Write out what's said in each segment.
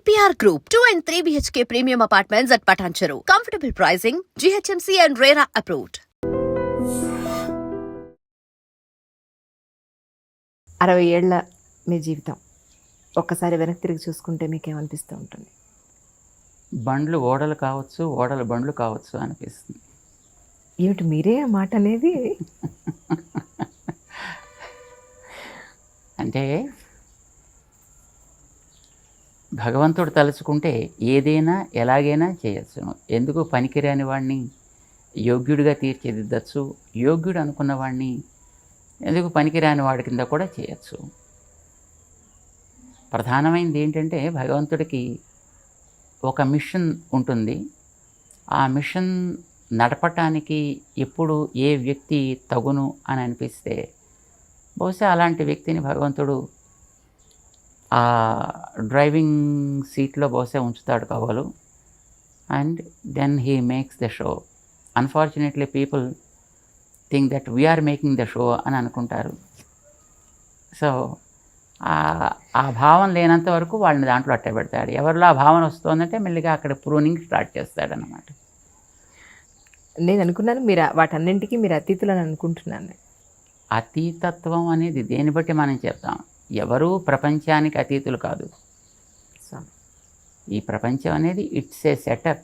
APR Group, 2 and 3 BHK premium apartments at Patancheru. Comfortable pricing, GHMC and RERA approved. 60 ఏళ్ల మీ జీవితం ఒక్కసారి వెనక్కి తిరిగి చూసుకుంటే మీకేమనిపిస్తూ ఉంటుంది? బండ్లు ఓడలు కావచ్చు, ఓడలు బండ్లు కావచ్చు అనిపిస్తుంది. ఏమిటి మీరే ఆ మాట అనేది? అంటే భగవంతుడు తలుచుకుంటే ఏదైనా ఎలాగైనా చేయొచ్చు. ఎందుకు పనికిరాని వాడిని యోగ్యుడిగా తీర్చిదిద్దచ్చు, యోగ్యుడు అనుకున్న వాడిని ఎందుకు పనికిరాని వాడి కింద కూడా చేయొచ్చు. ప్రధానమైనది ఏంటంటే భగవంతుడికి ఒక మిషన్ ఉంటుంది. ఆ మిషన్ నడపటానికి ఎప్పుడు ఏ వ్యక్తి తగును అని అనిపిస్తే బహుశా అలాంటి వ్యక్తిని భగవంతుడు ఆ డ్రైవింగ్ సీట్లో బహుశా ఉంచుతాడు కాబోలు. And then he makes the show. Unfortunately people think that we are making the show అని అనుకుంటారు. సో ఆ భావం లేనంత వరకు వాళ్ళని దాంట్లో అట్టే పెడతాడు. ఎవరిలో ఆ భావన వస్తుందంటే మెల్లిగా అక్కడ ప్రూనింగ్ స్టార్ట్ చేస్తాడనమాట. నేను అనుకున్నాను మీరు వాటన్నింటికి మీరు అతీతులని అనుకుంటున్నాను. అతీతత్వం అనేది దేన్ని బట్టి మనం చెప్తాం. ఎవరూ ప్రపంచానికి అతీతులు కాదు. ఈ ప్రపంచం అనేది it's a setup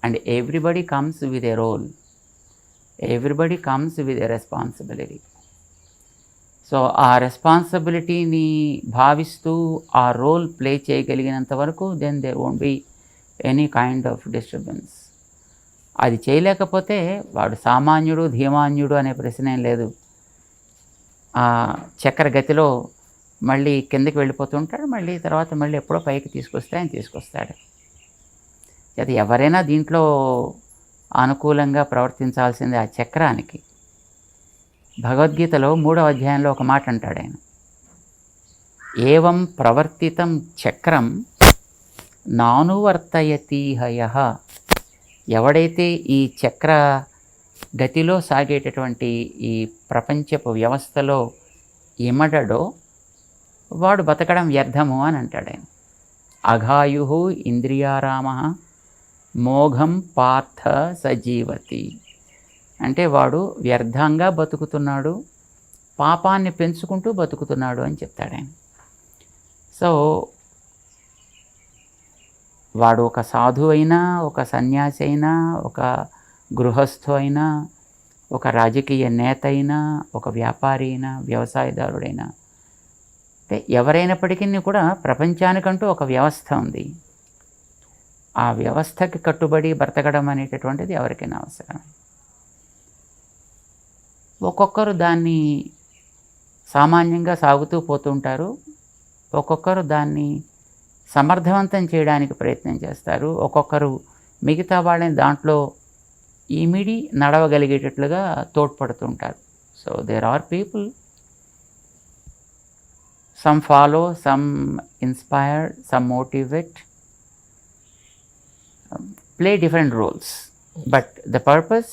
and everybody comes with a role, everybody comes with a responsibility. So ఆ రెస్పాన్సిబిలిటీని భావిస్తూ ఆ రోల్ ప్లే చేయగలిగినంత వరకు then there won't be any kind of disturbance. అది చేయలేకపోతే వాడు సామాన్యుడు ధీమాన్యుడు అనే ప్రశ్న ఏం లేదు. ఆ చక్ర గతిలో మళ్ళీ కిందకి వెళ్ళిపోతుంటాడు, మళ్ళీ తర్వాత మళ్ళీ ఎప్పుడో పైకి తీసుకొస్తాడు. అది ఎవరైనా దీంట్లో అనుకూలంగా ప్రవర్తించాల్సిందే ఆ చక్రానికి. భగవద్గీతలో 3వ అధ్యాయంలో ఒక మాట అంటాడు ఆయన, ఏవం ప్రవర్తితం చక్రం నానువర్తయతి హయః. ఎవడైతే ఈ చక్ర గతిలో సాగేటటువంటి ఈ ప్రపంచపు వ్యవస్థలో ఇమడడో వాడు బతకడం వ్యర్థము అని అంటాడు ఆయన. అఘాయు ఇంద్రియారామ మోఘం పార్థ సజీవతి. అంటే వాడు వ్యర్థంగా బతుకుతున్నాడు, పాపాన్ని పెంచుకుంటూ బతుకుతున్నాడు అని చెప్తాడు ఆయన. సో వాడు ఒక సాధువు అయినా, ఒక సన్యాసి అయినా, ఒక గృహస్థు అయినా, ఒక రాజకీయ నేత అయినా, ఒక వ్యాపారి అయినా, వ్యవసాయదారుడైనా, అంటే ఎవరైనప్పటికీ కూడా ప్రపంచానికంటూ ఒక వ్యవస్థ ఉంది. ఆ వ్యవస్థకి కట్టుబడి బ్రతకడం అనేటటువంటిది ఎవరికైనా అవసరం. ఒక్కొక్కరు దాన్ని సామాన్యంగా సాగుతూ పోతుంటారు, ఒక్కొక్కరు దాన్ని సమర్థవంతం చేయడానికి ప్రయత్నం చేస్తారు, ఒక్కొక్కరు మిగతా వాళ్ళని దాంట్లో ఇమిడి నడవగలిగేటట్లుగా తోడ్పడుతుంటారు. So there are people, some follow, some inspire, some motivate, play different roles. But the purpose,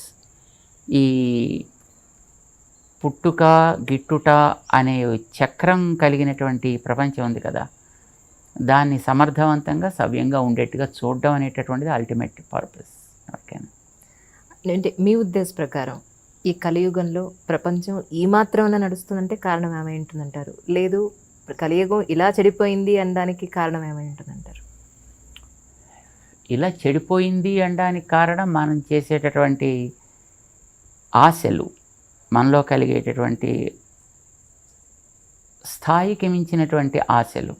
ఈ పుట్టుక గిట్టుట అనే చక్రం కలిగినటువంటి ప్రపంచం ఉంది కదా, దాన్ని సమర్థవంతంగా సవ్యంగా ఉండేట్టుగా చూడడం అనేటటువంటిది అల్టిమేట్ పర్పస్. ఓకేనా? అంటే మీ ఉద్దేశ ప్రకారం ఈ కలియుగంలో ప్రపంచం ఈ మాత్రమే నడుస్తుందంటే కారణం ఏమై ఉంటుందంటారు? లేదు కలియుగం ఇలా చెడిపోయింది అనడానికి కారణం ఏమై ఉంటుందంటారు? ఇలా చెడిపోయింది అనడానికి కారణం మనం చేసేటటువంటి ఆశలు, మనలో కలిగేటటువంటి స్థాయికి మించినటువంటి ఆశలు,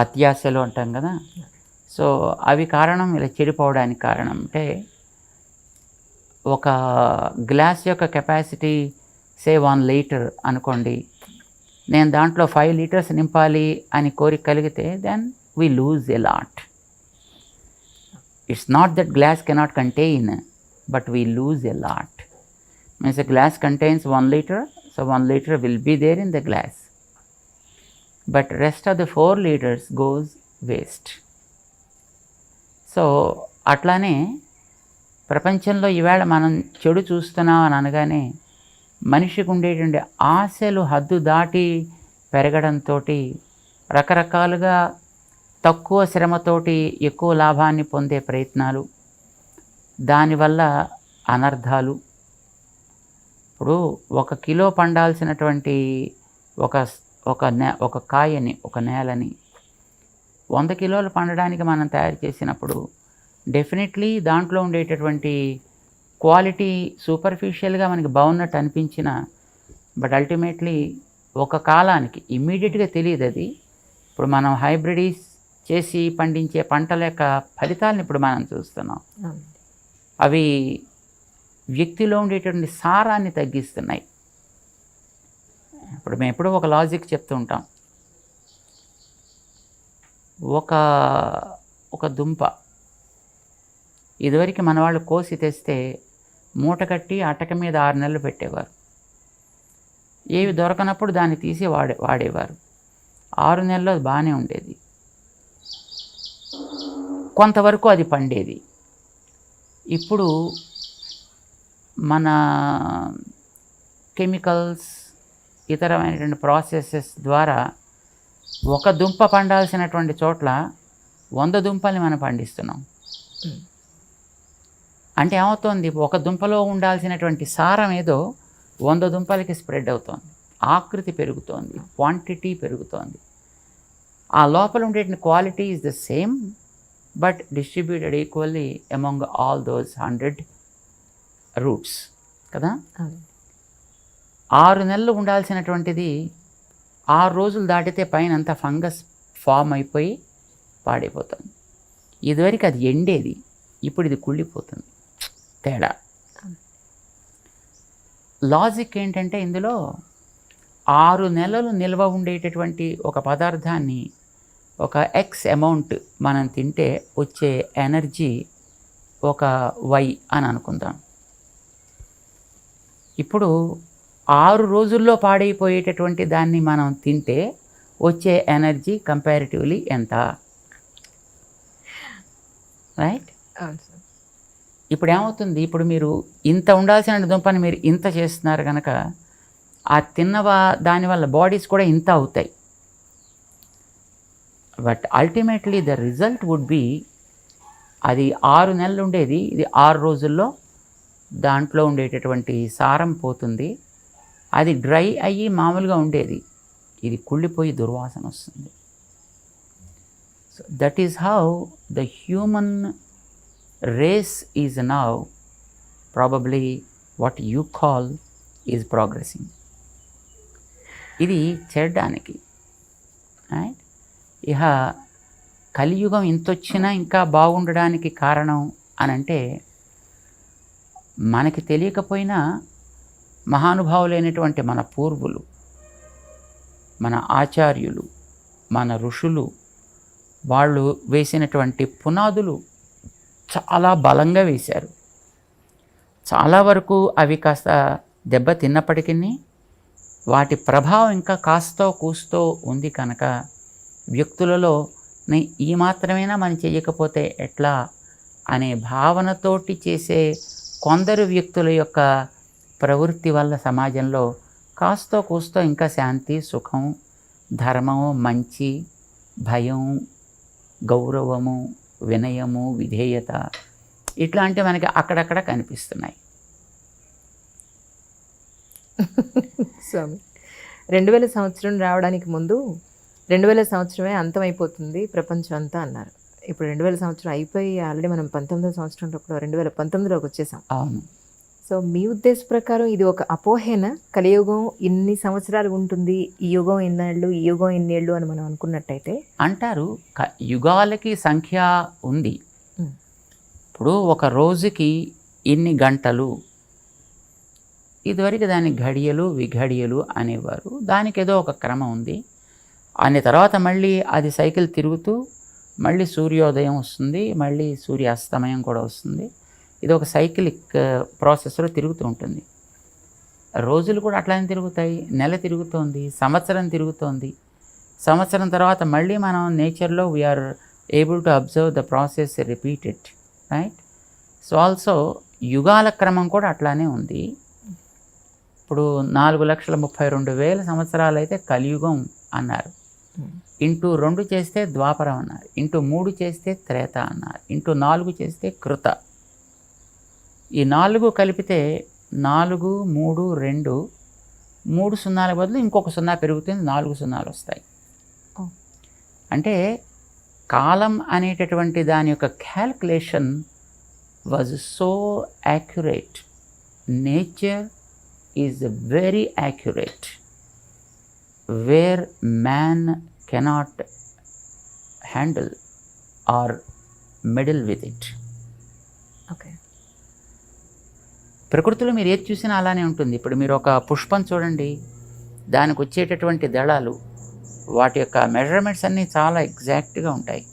అత్యాశలు అంటాం కదా. సో అవి కారణం ఇలా చెడిపోవడానికి కారణం. అంటే ఒక గ్లాస్ యొక్క కెపాసిటీ సే 1 లీటర్ అనుకోండి, నేను దాంట్లో 5 లీటర్స్ నింపాలి అని కోరిక కలిగితే then we lose a lot. It's not that glass cannot contain, but we lose a lot. Means a glass contains 1 litre, so 1 litre will be there in the glass, but rest of the 4 litres goes waste. So అట్లానే ప్రపంచంలో ఈవేళ మనం చెడు చూస్తున్నాం అని అనగానే మనిషికి ఉండేటువంటి ఆశలు హద్దు దాటి పెరగడంతో రకరకాలుగా తక్కువ శ్రమతోటి ఎక్కువ లాభాన్ని పొందే ప్రయత్నాలు, దానివల్ల అనర్థాలు. ఇప్పుడు 1 కిలో పండాల్సినటువంటి ఒక కాయని, ఒక నేలని 100 కిలోలు పండడానికి మనం తయారు చేసినప్పుడు డెఫినెట్లీ దాంట్లో ఉండేటటువంటి క్వాలిటీ సూపర్ఫిషియల్గా మనకి బాగున్నట్టు అనిపించిన, బట్ అల్టిమేట్లీ ఒక కాలానికి ఇమ్మీడియట్గా తెలియదు అది. ఇప్పుడు మనం హైబ్రిడీస్ చేసి పండించే పంటల యొక్క ఫలితాలను ఇప్పుడు మనం చూస్తున్నాం. అవి వ్యక్తిలో ఉండేటువంటి సారాన్ని తగ్గిస్తున్నాయి. ఇప్పుడు మేము ఎప్పుడూ ఒక లాజిక్ చెప్తూ ఉంటాం. ఒక దుంప ఇదివరకు మన వాళ్ళు కోసి తెస్తే మూట కట్టి అటక మీద 6 నెలలు పెట్టేవారు. ఏవి దొరకనప్పుడు దాన్ని తీసి వాడేవారు. 6 నెలల్లో అది బాగానే ఉండేది, కొంతవరకు అది పండేది. ఇప్పుడు మన కెమికల్స్, ఇతరమైనటువంటి ప్రాసెసెస్ ద్వారా ఒక దుంప పండాల్సినటువంటి చోట్ల 100 దుంపల్ని మనం పండిస్తున్నాం. అంటే ఏమవుతోంది, ఒక దుంపలో ఉండాల్సినటువంటి సారం ఏదో 100 దుంపలకి స్ప్రెడ్ అవుతోంది. ఆకృతి పెరుగుతోంది, క్వాంటిటీ పెరుగుతోంది. ఆ లోపల ఉండేటువంటి quality is the same, but distributed equally among all those 100 roots కదా. 6 నెలలు ఉండాల్సినటువంటిది 6 రోజులు దాటితే పైన అంతా ఫంగస్ ఫామ్ అయిపోయి పాడైపోతుంది. ఇదివరకు అది ఎండేది, ఇప్పుడు ఇది కుళ్ళిపోతుంది. తేడా లాజిక్ ఏంటంటే, ఇందులో 6 నెలలు నిల్వ ఉండేటటువంటి ఒక పదార్థాన్ని ఒక ఎక్స్ అమౌంట్ మనం తింటే వచ్చే ఎనర్జీ ఒక వై అని అనుకుందాం. ఇప్పుడు 6 రోజుల్లో పాడైపోయేటటువంటి దాన్ని మనం తింటే వచ్చే ఎనర్జీ కంపారిటివ్లీ ఎంత, రైట్? ఇప్పుడు ఏమవుతుంది, ఇప్పుడు మీరు ఇంత ఉండాల్సిన దుంపని మీరు ఇంత చేస్తున్నారు కనుక ఆ దానివల్ల బాడీస్ కూడా ఇంత అవుతాయి. But ultimately the result would be, అది 6 నెలలు ఉండేది, ఇది 6 రోజుల్లో దాంట్లో ఉండేటటువంటి సారం పోతుంది. అది డ్రై అయ్యి మామూలుగా ఉండేది, ఇది కుళ్ళిపోయి దుర్వాసన వస్తుంది. So that is how the human race is now probably what you call is progressing. ఇది చెడ్డానికి. రైట్? ఇహ కలియుగం ఇంతొచ్చినా ఇంకా బాగుండడానికి కారణం అనంటే, మనకి తెలియకపోయినా మహానుభావులైనటువంటి మన పూర్వులు, మన ఆచార్యులు, మన ఋషులు, వాళ్ళు వేసినటువంటి పునాదులు చాలా బలంగా వేశారు. చాలా వరకు అవి కాస్త దెబ్బ తిన్నప్పటికీ వాటి ప్రభావం ఇంకా కాస్తో కూస్తో ఉంది కనుక వ్యక్తులలో ఈ మాత్రమేనా మనం చేయకపోతే ఎట్లా అనే భావనతోటి చేసే కొందరు వ్యక్తుల యొక్క ప్రవృత్తి వల్ల సమాజంలో కాస్తో కూస్తో ఇంకా శాంతి, సుఖం, ధర్మము, మంచి, భయం, గౌరవము, వినయము, విధేయత ఇట్లాంటివి మనకి అక్కడక్కడ కనిపిస్తున్నాయి. స్వామి, 2000 సంవత్సరం రావడానికి ముందు 2000 సంవత్సరమే అంతమైపోతుంది ప్రపంచం అంతా అన్నారు. ఇప్పుడు 2000 సంవత్సరం అయిపోయి ఆల్రెడీ మనం 19వ సంవత్సరంలో 2019లోకి వచ్చేసాం. అవును. సో మీ ఉద్దేశ ప్రకారం ఇది ఒక అపోహేనా? కలియుగం ఇన్ని సంవత్సరాలు ఉంటుంది, ఈ యుగం ఇన్నేళ్ళు, ఈ యుగం ఇన్నేళ్ళు అని మనం అనుకున్నట్టయితే అంటారు. యుగాలకి సంఖ్య ఉంది. ఇప్పుడు ఒక రోజుకి ఇన్ని గంటలు, ఇదివరకు దాని ఘడియలు, విఘడియలు అనేవారు. దానికి ఏదో ఒక క్రమం ఉంది. అనే తర్వాత మళ్ళీ అది సైకిల్ తిరుగుతూ మళ్ళీ సూర్యోదయం వస్తుంది, మళ్ళీ సూర్యాస్తమయం కూడా వస్తుంది. ఇది ఒక సైకిలిక్ ప్రాసెస్లో తిరుగుతూ ఉంటుంది. రోజులు కూడా అట్లానే తిరుగుతాయి, నెల తిరుగుతోంది, సంవత్సరం తిరుగుతోంది. సంవత్సరం తర్వాత మళ్ళీ మనం నేచర్లో we are able to observe the process repeated, right? So also యుగాల క్రమం కూడా అట్లానే ఉంది. ఇప్పుడు 4,32,000 సంవత్సరాలు అయితే కలియుగం అన్నారు. ఇంటూ 2 చేస్తే ద్వాపరం అన్నారు, ఇంటూ 3 చేస్తే త్రేత అన్నారు, ఇంటూ 4 చేస్తే కృత. ఈ 4 కలిపితే 4, 3, 2, 3 సున్నాల బదులు ఇంకొక 0 పెరుగుతుంది, 4 సున్నాలు వస్తాయి. అంటే కాలం అనేటటువంటి దాని యొక్క calculation was so accurate. Nature is very accurate, wear man cannot handle are medal with it. Okay. ప్రకృతిలో మీరు ఏది చూసినా అలానే ఉంటుంది. ఇప్పుడు మీరు ఒక పుష్పం చూడండి, దానికి వచ్చేటటువంటి దళాలు, వాటి యొక్క మెజర్మెంట్స్ అన్నీ చాలా ఎగ్జాక్ట్గా ఉంటాయి.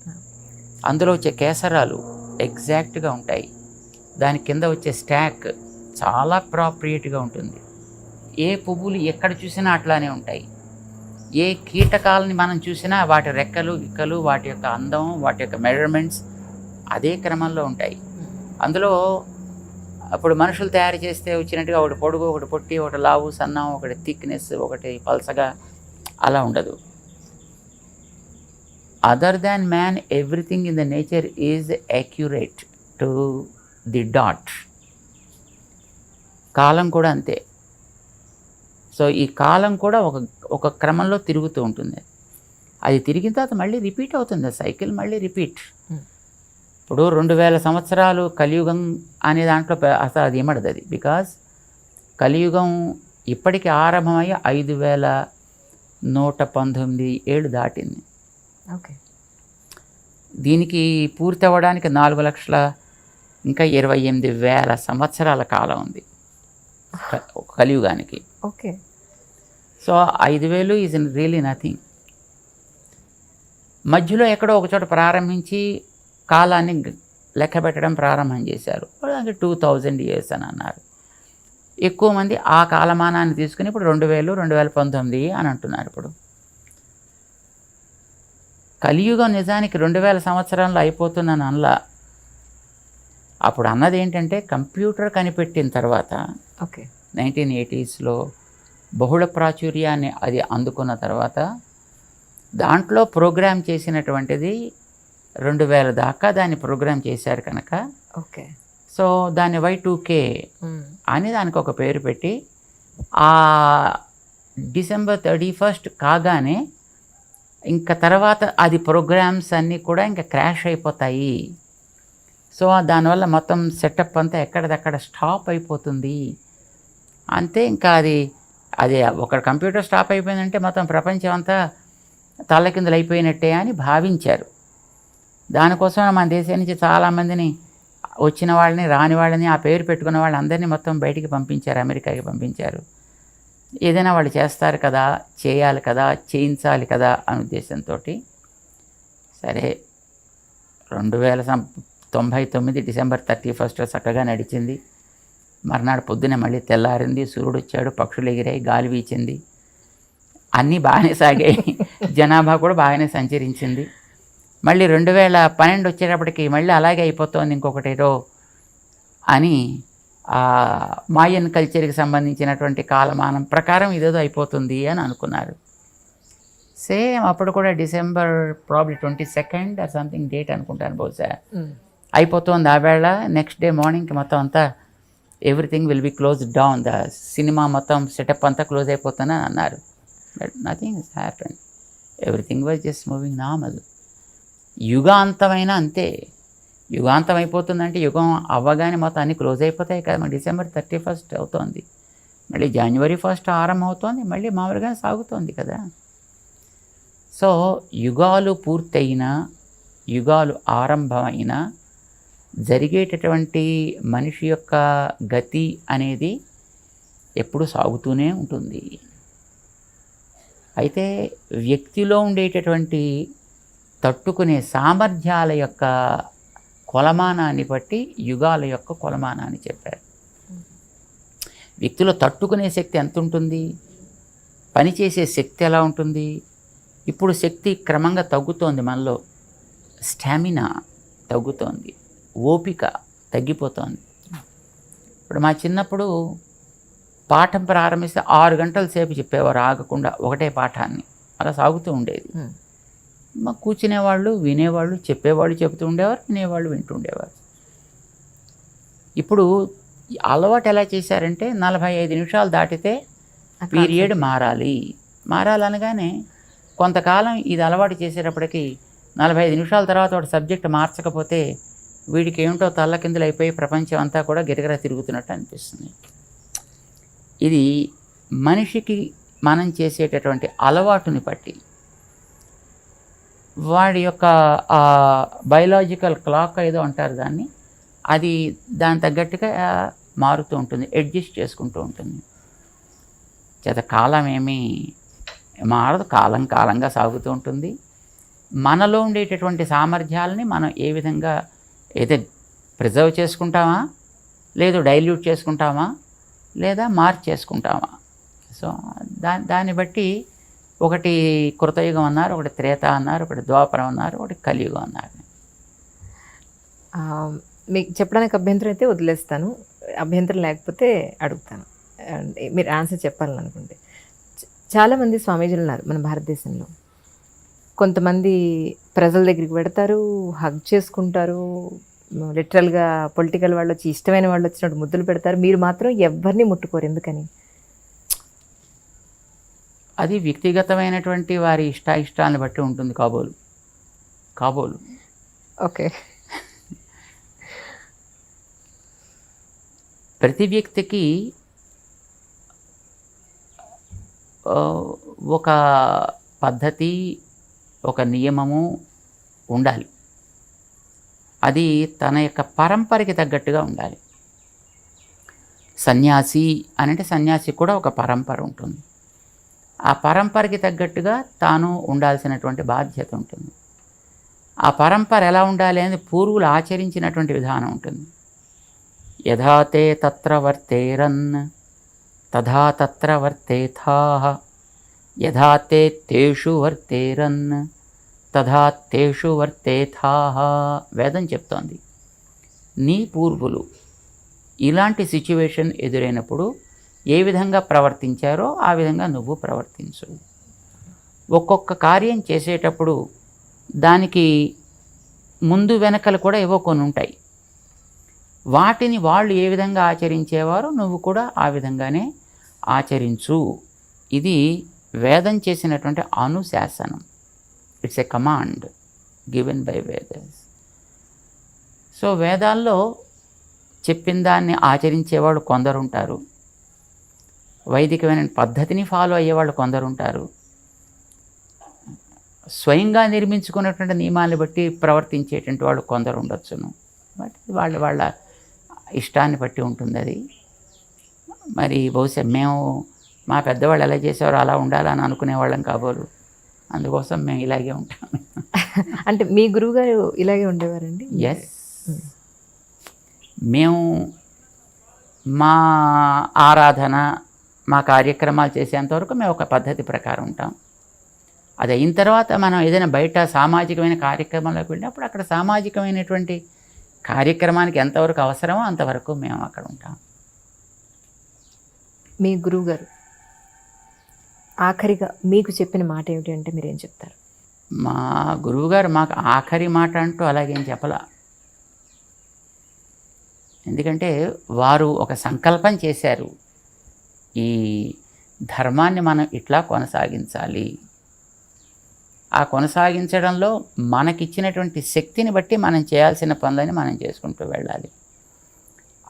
అందులో వచ్చే కేసరాలు ఎగ్జాక్ట్గా ఉంటాయి. దాని కింద వచ్చే స్టాక్ చాలా ప్రాప్రియేట్గా ఉంటుంది. ఏ పువ్వులు ఎక్కడ చూసినా అట్లానే ఉంటాయి. ఏ కీటకాలని మనం చూసినా వాటి రెక్కలు గిక్కలు, వాటి యొక్క అందం, వాటి యొక్క మెజర్మెంట్స్ అదే క్రమంలో ఉంటాయి. అందులో అప్పుడు మనుషులు తయారు చేస్తే వచ్చినట్టుగా ఒకటి పొడుగు, ఒకటి పొట్టి, ఒకటి లావు సన్నం, ఒకటి థిక్నెస్, ఒకటి పల్సగా అలా ఉండదు. Other than man everything in the nature is accurate to the dot. కాలం కూడా అంతే. సో ఈ కాలం కూడా ఒక క్రమంలో తిరుగుతూ ఉంటుంది. అది తిరిగిన తర్వాత మళ్ళీ రిపీట్ అవుతుంది, సైకిల్ మళ్ళీ రిపీట్. ఇప్పుడు 2000 సంవత్సరాలు కలియుగం అనే దాంట్లో అసలు అది ఏమడదు అది. బికాజ్ కలియుగం ఇప్పటికి ఆరంభమయ్యి 5119 ఏళ్ళు దాటింది. ఓకే. దీనికి పూర్తి అవ్వడానికి 4 లక్షల ఇంకా 28,000 సంవత్సరాల కాలం ఉంది కలియుగానికి. Okay. So 5,000 is really nothing. మధ్యలో ఎక్కడో ఒక చోట ప్రారంభించి కాలాన్ని లెక్క పెట్టడం ప్రారంభం చేశారు. దానికి 2000 years అని అన్నారు. ఎక్కువ మంది ఆ కాలమానాన్ని తీసుకుని ఇప్పుడు 2000, 2019 అని అంటున్నారు. ఇప్పుడు కలియుగం నిజానికి 2000 సంవత్సరంలో అయిపోతుందని అనలా. అప్పుడు అన్నది ఏంటంటే కంప్యూటర్ కనిపెట్టిన తర్వాత, ఓకే, 1980sలో బహుళ ప్రాచుర్యాన్ని అది అందుకున్న తర్వాత దాంట్లో ప్రోగ్రామ్ చేసినటువంటిది 2000 దాకా దాన్ని ప్రోగ్రామ్ చేశారు కనుక, ఓకే, సో దాన్ని Y2K అని దానికి ఒక పేరు పెట్టి, ఆ December 31st కాగానే ఇంకా తర్వాత అది ప్రోగ్రామ్స్ అన్నీ కూడా ఇంకా క్రాష్ అయిపోతాయి. సో దానివల్ల మొత్తం సెటప్ అంతా ఎక్కడిదక్కడ స్టాప్ అయిపోతుంది. అంతే, ఇంకా అది ఒక కంప్యూటర్ స్టాప్ అయిపోయిందంటే మొత్తం ప్రపంచం అంతా తల్లకిందులు అయిపోయినట్టే అని భావించారు. దానికోసం మన దేశం నుంచి చాలామందిని, వచ్చిన వాళ్ళని రాని వాళ్ళని, ఆ పేరు పెట్టుకున్న వాళ్ళందరినీ మొత్తం బయటికి పంపించారు, అమెరికాకి పంపించారు. ఏదైనా వాళ్ళు చేస్తారు కదా, చేయాలి కదా, చేయించాలి కదా అనే ఉద్దేశంతో. సరే, 2099 December 31st చక్కగా నడిచింది. మర్నాడు పొద్దునే మళ్ళీ తెల్లారింది, సూర్యుడు వచ్చాడు, పక్షులు ఎగిరాయి, గాలి వీచింది, అన్నీ బాగానే సాగాయి, జనాభా కూడా బాగానే సంచరించింది. మళ్ళీ 2012 వచ్చేటప్పటికి మళ్ళీ అలాగే అయిపోతుంది ఇంకొకటేదో అని మాయన్ కల్చర్కి సంబంధించినటువంటి కాలమానం ప్రకారం ఇదేదో అయిపోతుంది అని అనుకున్నారు. సేమ్ అప్పుడు కూడా December probably 22nd or something date అనుకుంటాను బహుశా అయిపోతుంది. ఆ వేళ నెక్స్ట్ డే మార్నింగ్కి మొత్తం అంతా everything will be close down, the cinema మొత్తం సెటప్ అంతా క్లోజ్ అయిపోతుందని అన్నారు. But nothing is happened, everything was just moving normal. యుగాంతమైన అంతే, యుగాంతం అయిపోతుందంటే యుగం అవ్వగానే మొత్తం అన్నీ క్లోజ్ అయిపోతాయి కదా. మరి December 31st అవుతోంది, మళ్ళీ January 1st ఆరంభం అవుతోంది, మళ్ళీ మామూలుగానే సాగుతోంది కదా. సో యుగాలు పూర్తయినా, యుగాలు ఆరంభమైనా జరిగేటటువంటి మనిషి యొక్క గతి అనేది ఎప్పుడు సాగుతూనే ఉంటుంది. అయితే వ్యక్తిలో ఉండేటటువంటి తట్టుకునే సామర్థ్యాల యొక్క కొలమానాన్ని బట్టి యుగాల యొక్క కొలమానాన్ని చెప్పారు. వ్యక్తిలో తట్టుకునే శక్తి ఎంత ఉంటుంది, పనిచేసే శక్తి ఎలా ఉంటుంది. ఇప్పుడు శక్తి క్రమంగా తగ్గుతోంది, మనలో స్టామినా తగ్గుతోంది, ఓపిక తగ్గిపోతోంది. ఇప్పుడు మా చిన్నప్పుడు పాఠం ప్రారంభిస్తే 6 గంటల సేపు చెప్పేవారు ఆగకుండా ఒకటే పాఠాన్ని, అలా సాగుతూ ఉండేది. కూర్చునేవాళ్ళు, వినేవాళ్ళు, చెప్పేవాళ్ళు చెబుతూ ఉండేవారు, వినేవాళ్ళు వింటూ ఉండేవారు. ఇప్పుడు అలవాటు ఎలా చేశారంటే 45 నిమిషాలు దాటితే పీరియడ్ మారాలనగానే కొంతకాలం ఇది అలవాటు చేసేటప్పటికి 45 నిమిషాల తర్వాత వాడు సబ్జెక్ట్ మార్చకపోతే వీడికి ఏమిటో తల్లకిందులు అయిపోయి ప్రపంచం అంతా కూడా గిరగిరా తిరుగుతున్నట్టు అనిపిస్తుంది. ఇది మనిషికి మనం చేసేటటువంటి అలవాటుని బట్టి వాడి యొక్క బయలాజికల్ క్లాక్ ఏదో అంటారు దాన్ని, అది దాని తగ్గట్టుగా మారుతూ ఉంటుంది, అడ్జస్ట్ చేసుకుంటూ ఉంటుంది. చేత కాలం ఏమీ మారదు, కాలంగా సాగుతూ ఉంటుంది. మనలో ఉండేటటువంటి సామర్థ్యాలని మనం ఏ విధంగా అయితే ప్రిజర్వ్ చేసుకుంటామా, లేదు డైల్యూట్ చేసుకుంటామా, లేదా మార్చేసుకుంటామా. సో దాన్ని బట్టి ఒకటి కృతయుగం అన్నారు, ఒకటి త్రేత అన్నారు, ఒకటి ద్వాపరం అన్నారు, ఒకటి కలియుగం అన్నారు. మీకు చెప్పడానికి అభ్యంతరం అయితే వదిలేస్తాను, అభ్యంతరం లేకపోతే అడుగుతాను, మీరు ఆన్సర్ చెప్పాలని అనుకుంటే. చాలామంది స్వామీజీలు ఉన్నారు మన భారతదేశంలో. కొంతమంది ప్రజల దగ్గరికి పెడతారు, హగ్ చేసుకుంటారు, లిటరల్గా పొలిటికల్ వాళ్ళు వచ్చి ఇష్టమైన వాళ్ళు వచ్చినట్టు ముద్దులు పెడతారు. మీరు మాత్రం ఎవరిని ముట్టుకోరు, ఎందుకని? అది వ్యక్తిగతమైనటువంటి వారి ఇష్టాన్ని బట్టి ఉంటుంది కాబోలు. ఓకే. ప్రతి వ్యక్తికి ఒక పద్ధతి, ఒక నియమము ఉండాలి. అది తన యొక్క పరంపరకి తగ్గట్టుగా ఉండాలి. సన్యాసి అంటే సన్యాసి కూడా ఒక పరంపర ఉంటుంది. ఆ పరంపరకి తగ్గట్టుగా తాను ఉండాల్సినటువంటి బాధ్యత ఉంటుంది. ఆ పరంపర ఎలా ఉండాలి అనేది పూర్వులు ఆచరించినటువంటి విధానం ఉంటుంది. యథా తే తత్ర వర్తేరన్ తథా తత్ర వర్తేథాః, యథా తే తేషు వర్తేరన్ తథా తేషు వర్తేథాః. వేదం చెప్తోంది, నీ పూర్వులు ఇలాంటి సిచ్యువేషన్ ఎదురైనప్పుడు ఏ విధంగా ప్రవర్తించారో ఆ విధంగా నువ్వు ప్రవర్తించు. ఒక్కొక్క కార్యం చేసేటప్పుడు దానికి ముందు వెనకలు కూడా ఏవో కొన్ని ఉంటాయి. వాటిని వాళ్ళు ఏ విధంగా ఆచరించేవారో నువ్వు కూడా ఆ విధంగానే ఆచరించు. ఇది వేదం చేసినటువంటి అనుశాసనం. It's a command given by Vedas. So వేదాల్లో చెప్పిన దాన్ని ఆచరించేవాళ్ళు కొందరుంటారు, వైదికమైన పద్ధతిని ఫాలో అయ్యేవాళ్ళు కొందరుంటారు, స్వయంగా నిర్మించుకున్నటువంటి నియమాలను బట్టి ప్రవర్తించేటువంటి వాళ్ళు కొందరు ఉండొచ్చును. బట్ వాళ్ళ ఇష్టాన్ని బట్టి ఉంటుంది అది. మరి బహుశా మేము మా పెద్దవాళ్ళు ఎలా చేసేవారో అలా ఉండాలని అనుకునేవాళ్ళం కాబోలు, అందుకోసం మేము ఇలాగే ఉంటాం. అంటే మీ గురువుగారు ఇలాగే ఉండేవారండి? ఎస్, మేము మా ఆరాధన, మా కార్యక్రమాలు చేసేంతవరకు మేము ఒక పద్ధతి ప్రకారం ఉంటాం. అది అయిన తర్వాత మనం ఏదైనా బయట సామాజికమైన కార్యక్రమంలోకి వెళ్ళినప్పుడు అక్కడ సామాజికమైనటువంటి కార్యక్రమానికి ఎంతవరకు అవసరమో అంతవరకు మేము అక్కడ ఉంటాం. మీ గురువుగారు ఆఖరిగా మీకు చెప్పిన మాట ఏమిటి అంటే మీరేం చెప్తారు? మా గురువుగారు మాకు ఆఖరి మాట అంటూ అలాగేం చెప్పలా. ఎందుకంటే వారు ఒక సంకల్పం చేశారు, ఈ ధర్మాన్ని మనం ఇట్లా కొనసాగించాలి. ఆ కొనసాగించడంలో మనకిచ్చినటువంటి శక్తిని బట్టి మనం చేయాల్సిన పనులని మనం చేసుకుంటూ వెళ్ళాలి.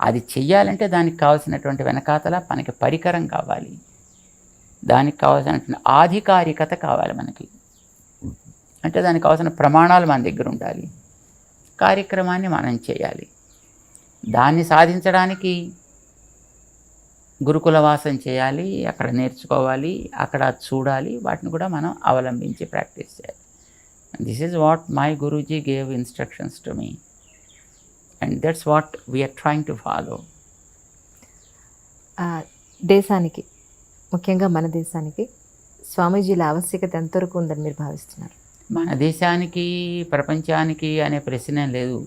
అది చెయ్యాలంటే దానికి కావాల్సినటువంటి వెనకాతల మనకి పరికరం కావాలి, దానికి కావాల్సినటువంటి ఆధికారికత కావాలి మనకి. అంటే దానికి కావాల్సిన ప్రమాణాలు మన దగ్గర ఉండాలి, కార్యక్రమాన్ని మనం చేయాలి. దాన్ని సాధించడానికి గురుకుల వాసం చేయాలి, అక్కడ నేర్చుకోవాలి, అక్కడ చూడాలి, వాటిని కూడా మనం అవలంబించి ప్రాక్టీస్ చేయాలి. This is what my Guruji gave instructions to me and that's what we are trying to follow. దేశానికి, ముఖ్యంగా మన దేశానికి స్వామీజీల ఆవశ్యకత ఎంతవరకు ఉందని మీరు భావిస్తున్నారు? మన దేశానికి, ప్రపంచానికి అనే ప్రశ్నే లేదు.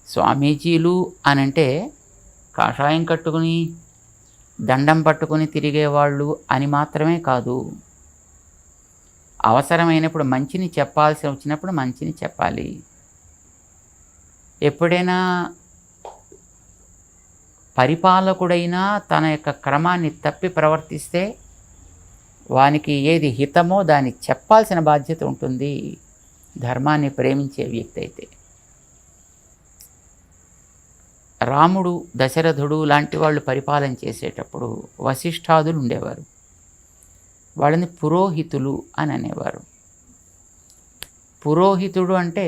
స్వామీజీలు అనంటే కాషాయం కట్టుకుని దండం పట్టుకుని తిరిగేవాళ్ళు అని మాత్రమే కాదు. అవసరమైనప్పుడు మంచిని చెప్పాల్సి వచ్చినప్పుడు మంచిని చెప్పాలి. ఎప్పుడైనా పరిపాలకుడైనా తన యొక్క క్రమాన్ని తప్పి ప్రవర్తిస్తే వానికి ఏది హితమో దాన్ని చెప్పాల్సిన బాధ్యత ఉంటుంది, ధర్మాన్ని ప్రేమించే వ్యక్తి అయితే. రాముడు, దశరథుడు లాంటి వాళ్ళు పరిపాలన చేసేటప్పుడు వశిష్ఠాదులు ఉండేవారు. వాళ్ళని పురోహితులు అని అనేవారు. పురోహితుడు అంటే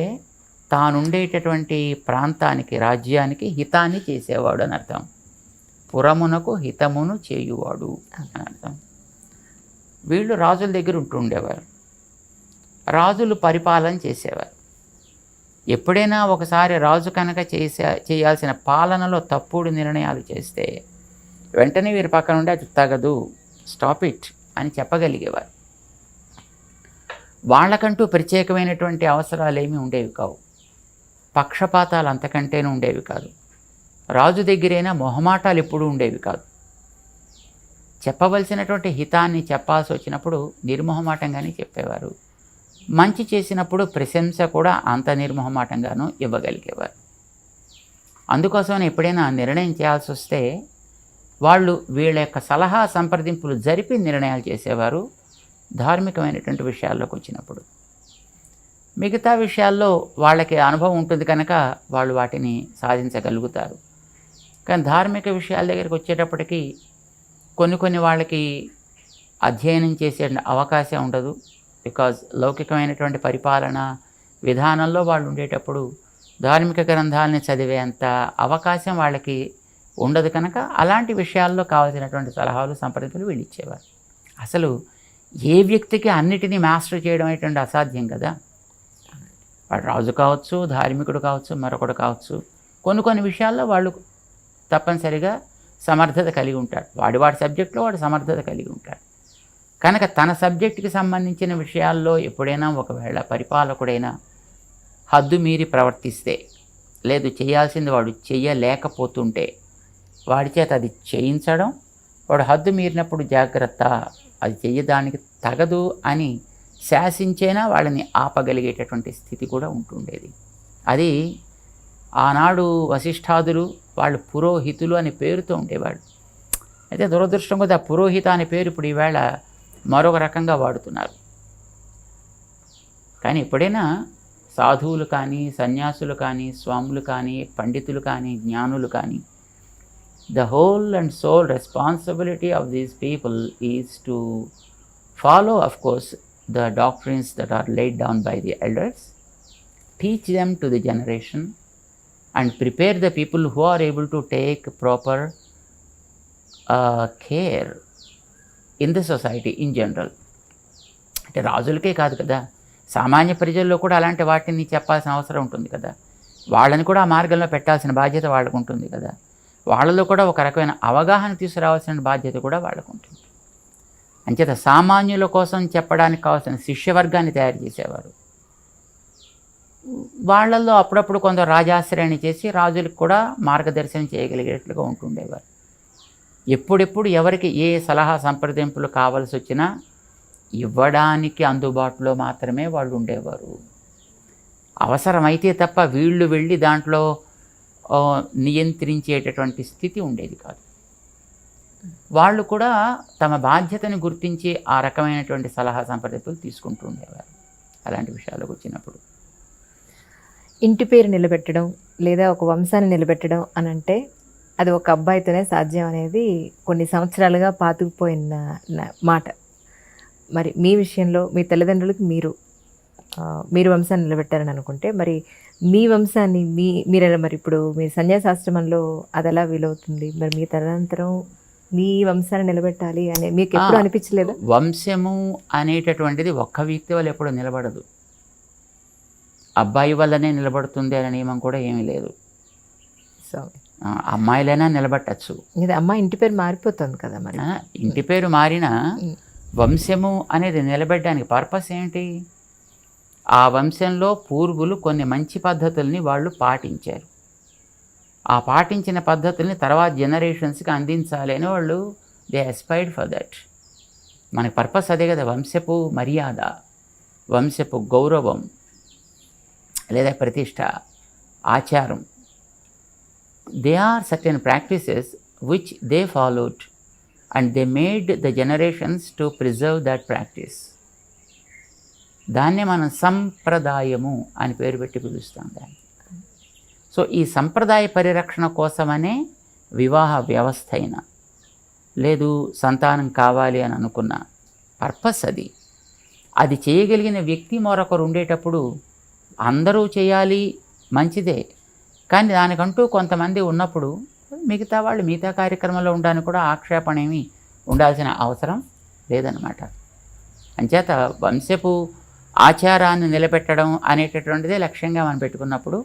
తానుండేటటువంటి ప్రాంతానికి, రాజ్యానికి హితాన్ని చేసేవాడు అని అర్థం. పురమునకు హితమును చేయువాడు అని అర్థం. వీళ్ళు రాజుల దగ్గర ఉంటుండేవారు. రాజులు పరిపాలన చేసేవారు. ఎప్పుడైనా ఒకసారి రాజు కనుక చేయాల్సిన పాలనలో తప్పుడు నిర్ణయాలు చేస్తే వెంటనే వీరి పక్కన ఉండి అది తగదు, స్టాప్ ఇట్ అని చెప్పగలిగేవారు. వాళ్ళకంటూ ప్రత్యేకమైనటువంటి అవసరాలు ఏమీ ఉండేవి కావు. పక్షపాతాలు అంతకంటేనూ ఉండేవి కాదు. రాజు దగ్గరైనా మొహమాటాలు ఎప్పుడూ ఉండేవి కాదు. చెప్పవలసినటువంటి హితాన్ని చెప్పాల్సి వచ్చినప్పుడు నిర్మొహమాటంగానే చెప్పేవారు. మంచి చేసినప్పుడు ప్రశంస కూడా అంత నిర్మొహమాటంగానూ ఇవ్వగలిగేవారు. అందుకోసమని ఎప్పుడైనా నిర్ణయం చేయాల్సి వస్తే వాళ్ళు వీళ్ళ యొక్క సలహా సంప్రదింపులు జరిపి నిర్ణయాలు చేసేవారు ధార్మికమైనటువంటి విషయాల్లోకి వచ్చినప్పుడు. మిగతా విషయాల్లో వాళ్ళకి అనుభవం ఉంటుంది కనుక వాళ్ళు వాటిని సాధించగలుగుతారు. కానీ ధార్మిక విషయాల దగ్గరికి వచ్చేటప్పటికి కొన్ని వాళ్ళకి అధ్యయనం చేసే అవకాశం ఉండదు. బికాజ్ లౌకికమైనటువంటి పరిపాలన విధానంలో వాళ్ళు ఉండేటప్పుడు ధార్మిక గ్రంథాలని చదివేంత అవకాశం వాళ్ళకి ఉండదు కనుక అలాంటి విషయాల్లో కావాల్సినటువంటి సలహాలు, సంప్రదింపులు వీళ్ళు ఇచ్చేవారు. అసలు ఏ వ్యక్తికి అన్నిటినీ మాస్టర్ చేయడం అనేటువంటి అసాధ్యం కదా. వాడు రాజు కావచ్చు, ధార్మికుడు కావచ్చు, మరొకడు కావచ్చు. కొన్ని విషయాల్లో వాళ్ళు తప్పనిసరిగా సమర్థత కలిగి ఉంటాడు. వాడి సబ్జెక్టులో వాడు సమర్థత కలిగి ఉంటాడు కనుక తన సబ్జెక్టుకి సంబంధించిన విషయాల్లో ఎప్పుడైనా ఒకవేళ పరిపాలకుడైనా హద్దు మీరి ప్రవర్తిస్తే, లేదు చేయాల్సింది వాడు చెయ్యలేకపోతుంటే వాడి చేత అది చేయించడం, వాడు హద్దు మీరినప్పుడు జాగ్రత్త, అది చెయ్యడానికి తగదు అని శాసించేనా వాళ్ళని ఆపగలిగేటటువంటి స్థితి కూడా ఉంటుండేది. అది ఆనాడు వశిష్ఠాదులు వాళ్ళు పురోహితులు అనే పేరుతో ఉండేవాడు. అయితే దురదృష్టం కొద్ది ఆ పురోహిత అనే పేరు ఇప్పుడు ఈవేళ మరొక రకంగా వాడుతున్నారు. కానీ ఎప్పుడైనా సాధువులు కానీ, సన్యాసులు కానీ, స్వాములు కానీ, పండితులు కానీ, జ్ఞానులు కానీ, the whole and sole responsibility of these people is to follow, of course, the doctrines that are laid down by the elders, teach them to the generation, and prepare the people who are able to take proper care in the society in general. అంటే రాజులకే కాదు కదా, సామాన్య ప్రజల్లో కూడా అలాంటి వాటిని చెప్పాల్సిన అవసరం ఉంటుంది కదా. వాళ్ళని కూడా ఆ మార్గంలో పెట్టాల్సిన బాధ్యత వాళ్ళకు ఉంటుంది కదా. వాళ్ళలో కూడా ఒక రకమైన అవగాహన తీసుకురావాల్సిన బాధ్యత కూడా వాళ్ళకు ఉంటుంది. అంచేత సామాన్యుల కోసం చెప్పడానికి కావాల్సిన శిష్యవర్గాన్ని తయారు చేసేవారు. వాళ్ళల్లో అప్పుడప్పుడు కొందరు రాజాశ్రయాన్ని చేసి రాజులకు కూడా మార్గదర్శనం చేయగలిగేట్లుగా ఉంటుండేవారు. ఎప్పుడెప్పుడు ఎవరికి ఏ సలహా సంప్రదింపులు కావాల్సి వచ్చినా ఇవ్వడానికి అందుబాటులో మాత్రమే వాళ్ళు ఉండేవారు. అవసరమైతే తప్ప వీళ్ళు వెళ్ళి దాంట్లో నియంత్రించేటటువంటి స్థితి ఉండేది కాదు. వాళ్ళు కూడా తమ బాధ్యతను గుర్తించి ఆ రకమైనటువంటి సలహా సంప్రదింపులు తీసుకుంటూ ఉండేవారు అలాంటి విషయాలకు వచ్చినప్పుడు. ఇంటి పేరు నిలబెట్టడం లేదా ఒక వంశాన్ని నిలబెట్టడం అని అంటే అది ఒక అబ్బాయితోనే సాధ్యం అనేది కొన్ని సంవత్సరాలుగా పాతుకుపోయిన మాట. మరి మీ విషయంలో మీ తల్లిదండ్రులకు మీరు వంశాన్ని నిలబెట్టారని అనుకుంటే మరి మీ వంశాన్ని మీరు మరి ఇప్పుడు మీ సన్యాసాశ్రమంలో అది ఎలా వీలవుతుంది? మరి మీ తదనంతరం మీ వంశాన్ని నిలబెట్టాలి అని మీకు ఎప్పుడు అనిపించలేదా? వంశము అనేటటువంటిది ఒక్క వ్యక్తి వల్ల ఎప్పుడు నిలబడదు. అబ్బాయి వల్లనే నిలబడుతుంది అనే నియమం కూడా ఏమీ లేదు. సో అమ్మాయిలైనా నిలబట్టచ్చు. ఇది అమ్మాయి ఇంటి పేరు మారిపోతుంది కదా. మరి ఇంటి పేరు మారినా వంశము అనేది నిలబెట్టడానికి పర్పస్ ఏంటి? ఆ వంశంలో పూర్వులు కొన్ని మంచి పద్ధతుల్ని వాళ్ళు పాటించారు. ఆ పాటించిన పద్ధతుల్ని తర్వాత జనరేషన్స్కి అందించాలి అని వాళ్ళు దే అస్పైర్డ్ ఫర్ దట్. మనకి పర్పస్ అదే కదా, వంశపు మర్యాద. వంశపు గౌరవం లేదా ప్రతిష్ట, ఆచారం, they are certain practices which they followed and they made the generations to preserve that practice. దాన్నే మనం సంప్రదాయము అని పేరు పెట్టి పిలుస్తాం దాన్ని. సో ఈ సంప్రదాయ పరిరక్షణ కోసమనే వివాహ వ్యవస్థ అయినా లేదు సంతానం కావాలి అని అనుకున్న పర్పస్ అది. అది చేయగలిగిన వ్యక్తి మరొకరు ఉండేటప్పుడు అందరూ చేయాలి మంచిదే, కానీ దానికంటూ కొంతమంది ఉన్నప్పుడు మిగతా వాళ్ళు మిగతా కార్యక్రమంలో ఉండడానికి కూడా ఆక్షేపణ ఏమీ ఉండాల్సిన అవసరం లేదన్నమాట. అంచేత వంశపు ఆచారాన్ని నిలబెట్టడం అనేటటువంటిదే లక్ష్యంగా మనం పెట్టుకున్నప్పుడు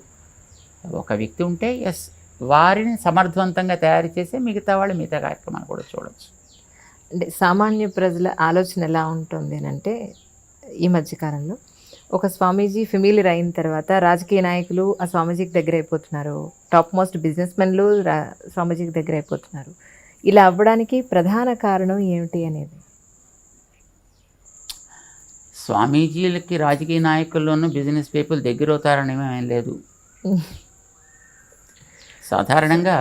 ఒక వ్యక్తి ఉంటే ఎస్ వారిని సమర్థవంతంగా తయారు చేసి మిగతా వాళ్ళు మిగతా కార్యక్రమాలు కూడా చూడవచ్చు. అంటే సామాన్య ప్రజల ఆలోచన ఎలా ఉంటుంది అంటే, ఈ మధ్యకాలంలో ఒక స్వామీజీ ఫెమిలియర్ అయిన తర్వాత రాజకీయ నాయకులు ఆ స్వామీజీకి దగ్గర అయిపోతున్నారు, టాప్ మోస్ట్ బిజినెస్ మెన్లు స్వామీజీకి దగ్గర అయిపోతున్నారు. ఇలా అవ్వడానికి ప్రధాన కారణం ఏమిటి అనేది? స్వామీజీలకి రాజకీయ నాయకుల్లోనూ బిజినెస్ పీపుల్ దగ్గర అవుతారని ఏం లేదు. సాధారణంగా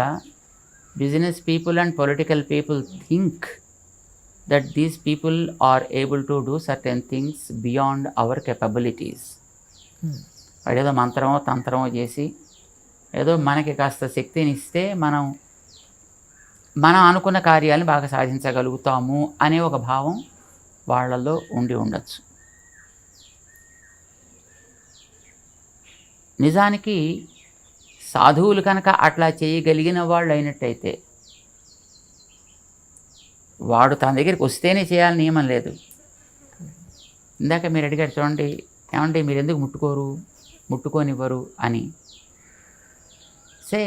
business people and political people think that these people are able to do certain things beyond our capabilities. వాడేదో మంత్రమో తంత్రమో చేసి ఏదో మనకి కాస్త శక్తిని ఇస్తే మనం అనుకున్న కార్యాలను బాగా సాధించగలుగుతాము అనే ఒక భావం వాళ్ళల్లో ఉండి ఉండొచ్చు. నిజానికి సాధువులు కనుక అట్లా చేయగలిగిన వాళ్ళు అయినట్టయితే వాడు తన దగ్గరికి వస్తేనే చేయాలని నియమం లేదు. ఇందాక మీరు అడిగారు చూడండి, ఏమంటే మీరు ఎందుకు ముట్టుకోనివ్వరు అని. సే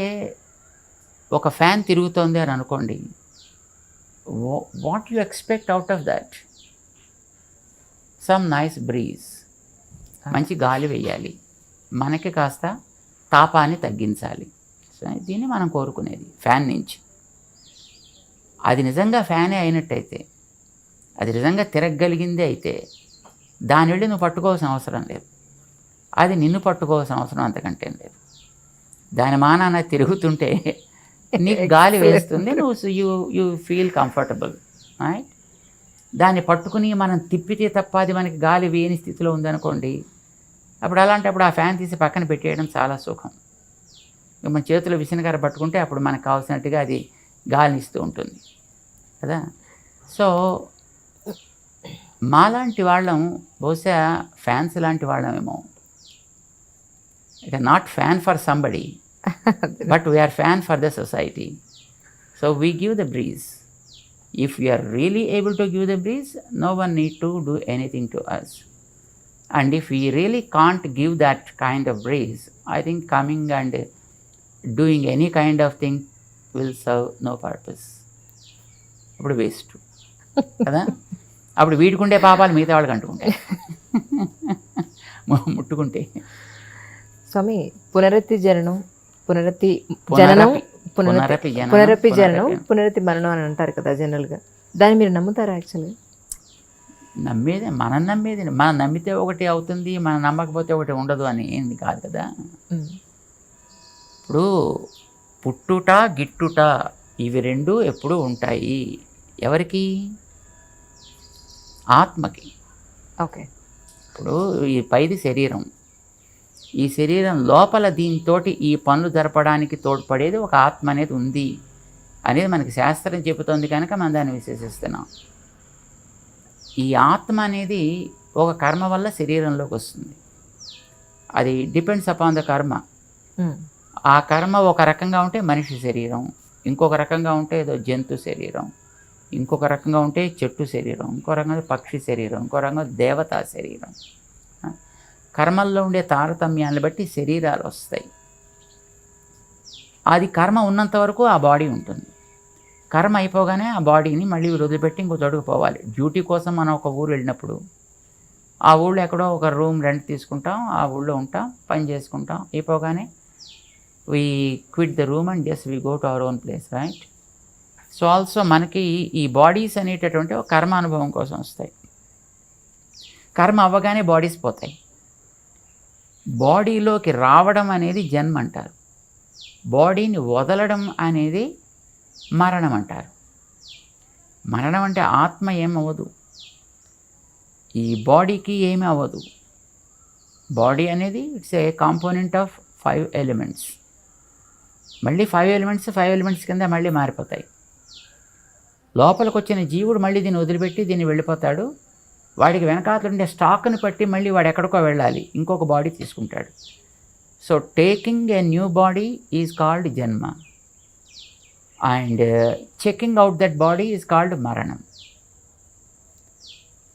ఒక ఫ్యాన్ తిరుగుతోంది అని అనుకోండి, what you expect out of that? Some nice breeze, మంచి గాలి వేయాలి, మనకి కాస్త తాపాన్ని తగ్గించాలి. సో దీన్ని మనం కోరుకునేది ఫ్యాన్ నుంచి. అది నిజంగా ఫ్యానే అయినట్టయితే, అది నిజంగా తిరగగలిగిందే అయితే దాని వెళ్ళి నువ్వు పట్టుకోవాల్సిన అవసరం లేదు, అది నిన్ను పట్టుకోవాల్సిన అవసరం అంతకంటే లేదు. దాని మానాన తిరుగుతుంటే నీకు గాలి వేస్తుంది, నువ్వు యూ ఫీల్ కంఫర్టబుల్, రైట్? దాన్ని పట్టుకుని మనం తిప్పితే తప్ప అది మనకి గాలి వేయని స్థితిలో ఉందనుకోండి, అప్పుడు అలాంటప్పుడు ఆ ఫ్యాన్ తీసి పక్కన పెట్టేయడం చాలా సుఖం. మన చేతిలో విసనకర్ర పట్టుకుంటే అప్పుడు మనకు కావాల్సినట్టుగా అది గాలిని ఇస్తూ ఉంటుంది కదా. సో మాలాంటి వాళ్ళం బహుశా ఫ్యాన్స్ లాంటి వాళ్ళమేమో. It not fan for somebody but we are fan for the society. So we give the breeze. If we are really able to give the breeze, no one need to do anything to us. And if we really can't give that kind of breeze, I think coming and doing any kind of thing will serve no purpose. అప్పుడు waste కదా. అప్పుడు వీడుకుంటే పాపాలు మిగతా వాళ్ళకి అంటుకుంటాయి ముట్టుకుంటే. స్వామి, పునరపి జననం, పునరపి మరణం అని అంటారు కదా జనరల్గా. దాన్ని మీరు నమ్ముతారా? యాక్చువల్గా మనం నమ్మితే ఒకటి అవుతుంది, మనం నమ్మకపోతే ఒకటి ఉండదు అని ఏంది కాదు కదా. ఇప్పుడు పుట్టుట గిట్టుట ఇవి రెండు ఎప్పుడూ ఉంటాయి. ఎవరికి? ఆత్మకి. ఓకే. ఇప్పుడు ఈ పైది శరీరం, ఈ శరీరం లోపల దీంతోటి ఈ పనులు జరపడానికి తోడ్పడేది ఒక ఆత్మ అనేది ఉంది అనేది మనకి శాస్త్రం చెబుతోంది కనుక మనం దాన్ని విశ్వసిస్తున్నాం. ఈ ఆత్మ అనేది ఒక కర్మ వల్ల శరీరంలోకి వస్తుంది. అది డిపెండ్స్ అపాన్ ద కర్మ. ఆ కర్మ ఒక రకంగా ఉంటే మనిషి శరీరం, ఇంకొక రకంగా ఉంటే ఏదో జంతు శరీరం, ఇంకొక రకంగా ఉంటే చెట్టు శరీరం, ఇంకో రకంగా పక్షి శరీరం, ఇంకో రకంగా దేవతా శరీరం. కర్మల్లో ఉండే తారతమ్యాన్ని బట్టి శరీరాలు వస్తాయి. అది కర్మ ఉన్నంత వరకు ఆ బాడీ ఉంటుంది. కర్మ అయిపోగానే ఆ బాడీని మళ్ళీ వదిలిపెట్టి ఇంకో చోటుకు పోవాలి. డ్యూటీ కోసం మనం ఒక ఊరు వెళ్ళినప్పుడు ఆ ఊళ్ళో ఎక్కడో ఒక రూమ్ రెంట్ తీసుకుంటాం, ఆ ఊళ్ళో ఉంటాం, పని చేసుకుంటాం. అయిపోగానే we quit the room and just we go to our own place, right? So also మనకి ఈ బాడీస్ అనేటటువంటి ఒక కర్మ అనుభవం కోసం వస్తాయి. కర్మ అవ్వగానే బాడీస్ పోతాయి. బాడీలోకి రావడం అనేది జన్మ అంటారు, బాడీని వదలడం అనేది మరణం అంటారు. మరణం అంటే ఆత్మ ఏమవ్వదు, ఈ బాడీకి ఏమీ అవ్వదు. బాడీ అనేది it's A component of 5 elements. మళ్ళీ 5 ఎలిమెంట్స్ కింద మళ్ళీ మారిపోతాయి. లోపలికి వచ్చిన జీవుడు మళ్ళీ దీన్ని వదిలిపెట్టి దీన్ని వెళ్ళిపోతాడు. వాడికి వెనకాతలు ఉండే స్టాక్ని బట్టి మళ్ళీ వాడు ఎక్కడికో వెళ్ళాలి, ఇంకొక బాడీ తీసుకుంటాడు. So taking a new body is called janma, and checking out that body is called maranam.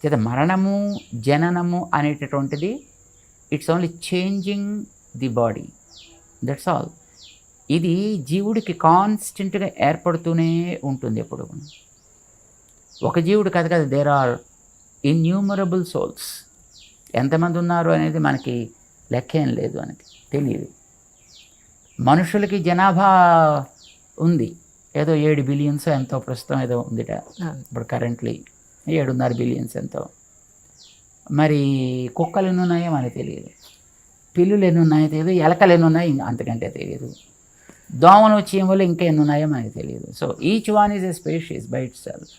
చేత మరణము జననము అనేటటువంటిది it's only changing the body, that's all. ఇది జీవుడికి కాన్స్టెంట్గా ఏర్పడుతూనే ఉంటుంది ఎప్పుడు. ఒక జీవుడు కదా, దేర్ ఆర్ ఇన్యూమరబుల్ సోల్స్. ఎంతమంది ఉన్నారు అనేది మనకి లెక్కేం లేదు, అనేది తెలియదు. మనుషులకి జనాభా ఉంది, ఏదో 7 బిలియన్స్ ఎంతో ప్రస్తుతం ఏదో ఉందిట ఇప్పుడు కరెంట్లీ, 7.5 బిలియన్స్ ఎంతో. మరి కుక్కలు ఎన్ని ఉన్నాయో మనకి తెలియదు, పిల్లులు ఎన్ని ఉన్నాయో తెలియదు, ఎలకలు ఎన్ని ఉన్నాయో అంతకంటే తెలియదు, దోమలు చీమలు ఇంకా ఎన్ని ఉన్నాయో మనకి తెలియదు. So each one is a species by it self.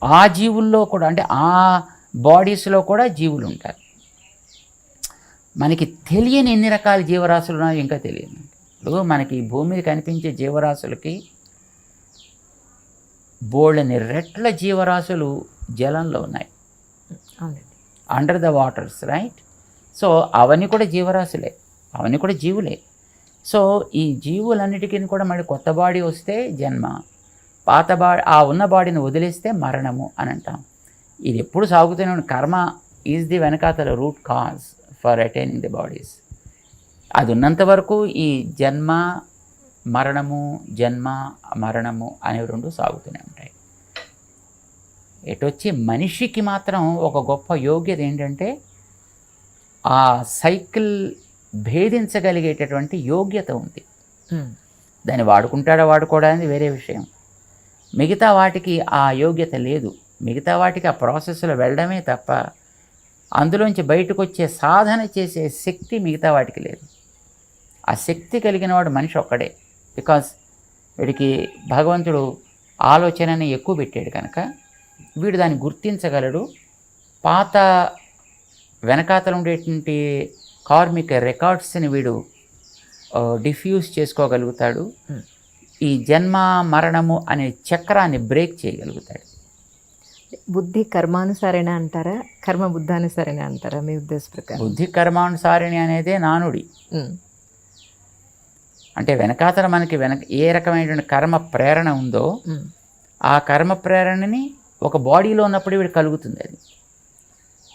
ఆ జీవుల్లో కూడా, అంటే ఆ బాడీస్లో కూడా జీవులు ఉంటారు. మనకి తెలియని ఎన్ని రకాల జీవరాశులు ఉన్నాయో ఇంకా తెలియదు. ఇప్పుడు మనకి భూమి మీద కనిపించే జీవరాశులకి బోళ్ళని రెట్ల జీవరాశులు జలంలో ఉన్నాయి, under the waters, right? So అవన్నీ కూడా జీవరాశులే, అవన్నీ కూడా జీవులే. సో ఈ జీవులన్నిటికీ కూడా మళ్ళీ కొత్త బాడీ వస్తే జన్మ, పాత బాడీ ఆ ఉన్న బాడీని వదిలేస్తే మరణము అని అంటాం. ఇది ఎప్పుడు సాగుతూనే ఉంది. కర్మ ఈజ్ ది వెనకాతల root cause for attaining the bodies. అది ఉన్నంత వరకు ఈ జన్మ మరణము, జన్మ మరణము అనేవి రెండు సాగుతూనే ఉంటాయి. ఎటొచ్చి మనిషికి మాత్రం ఒక గొప్ప యోగ్యత ఏంటంటే ఆ సైకిల్ భేదించగలిగేటటువంటి యోగ్యత ఉంది. దాన్ని వాడుకుంటాడా వాడుకోవడా అనేది వేరే విషయం. మిగతా వాటికి ఆ యోగ్యత లేదు. మిగతా వాటికి ఆ ప్రాసెస్లో వెళ్ళడమే తప్ప అందులోంచి బయటకు వచ్చే సాధన చేసే శక్తి మిగతా వాటికి లేదు. ఆ శక్తి కలిగిన వాడు మనిషి ఒక్కడే. బికాస్ వీడికి భగవంతుడు ఆలోచనని ఎక్కువ పెట్టాడు కనుక వీడు దాన్ని గుర్తించగలడు. పాత వెనకాతలు ఉండేటువంటి కార్మిక రికార్డ్స్ని వీడు డిఫ్యూజ్ చేసుకోగలుగుతాడు. ఈ జన్మ మరణము అనే చక్రాన్ని బ్రేక్ చేయగలుగుతాడు. బుద్ధి కర్మానుసారేనా అంటారా, కర్మ బుద్ధానుసారేనా అంటారా మీ ఉద్దేశ ప్రకారం? బుద్ధి కర్మానుసారిణి అనేదే నానుడి. అంటే వెనకాతల మనకి ఏ రకమైనటువంటి కర్మ ప్రేరణ ఉందో ఆ కర్మ ప్రేరణని ఒక బాడీలో ఉన్నప్పుడు వీడు కలుగుతుంది. అది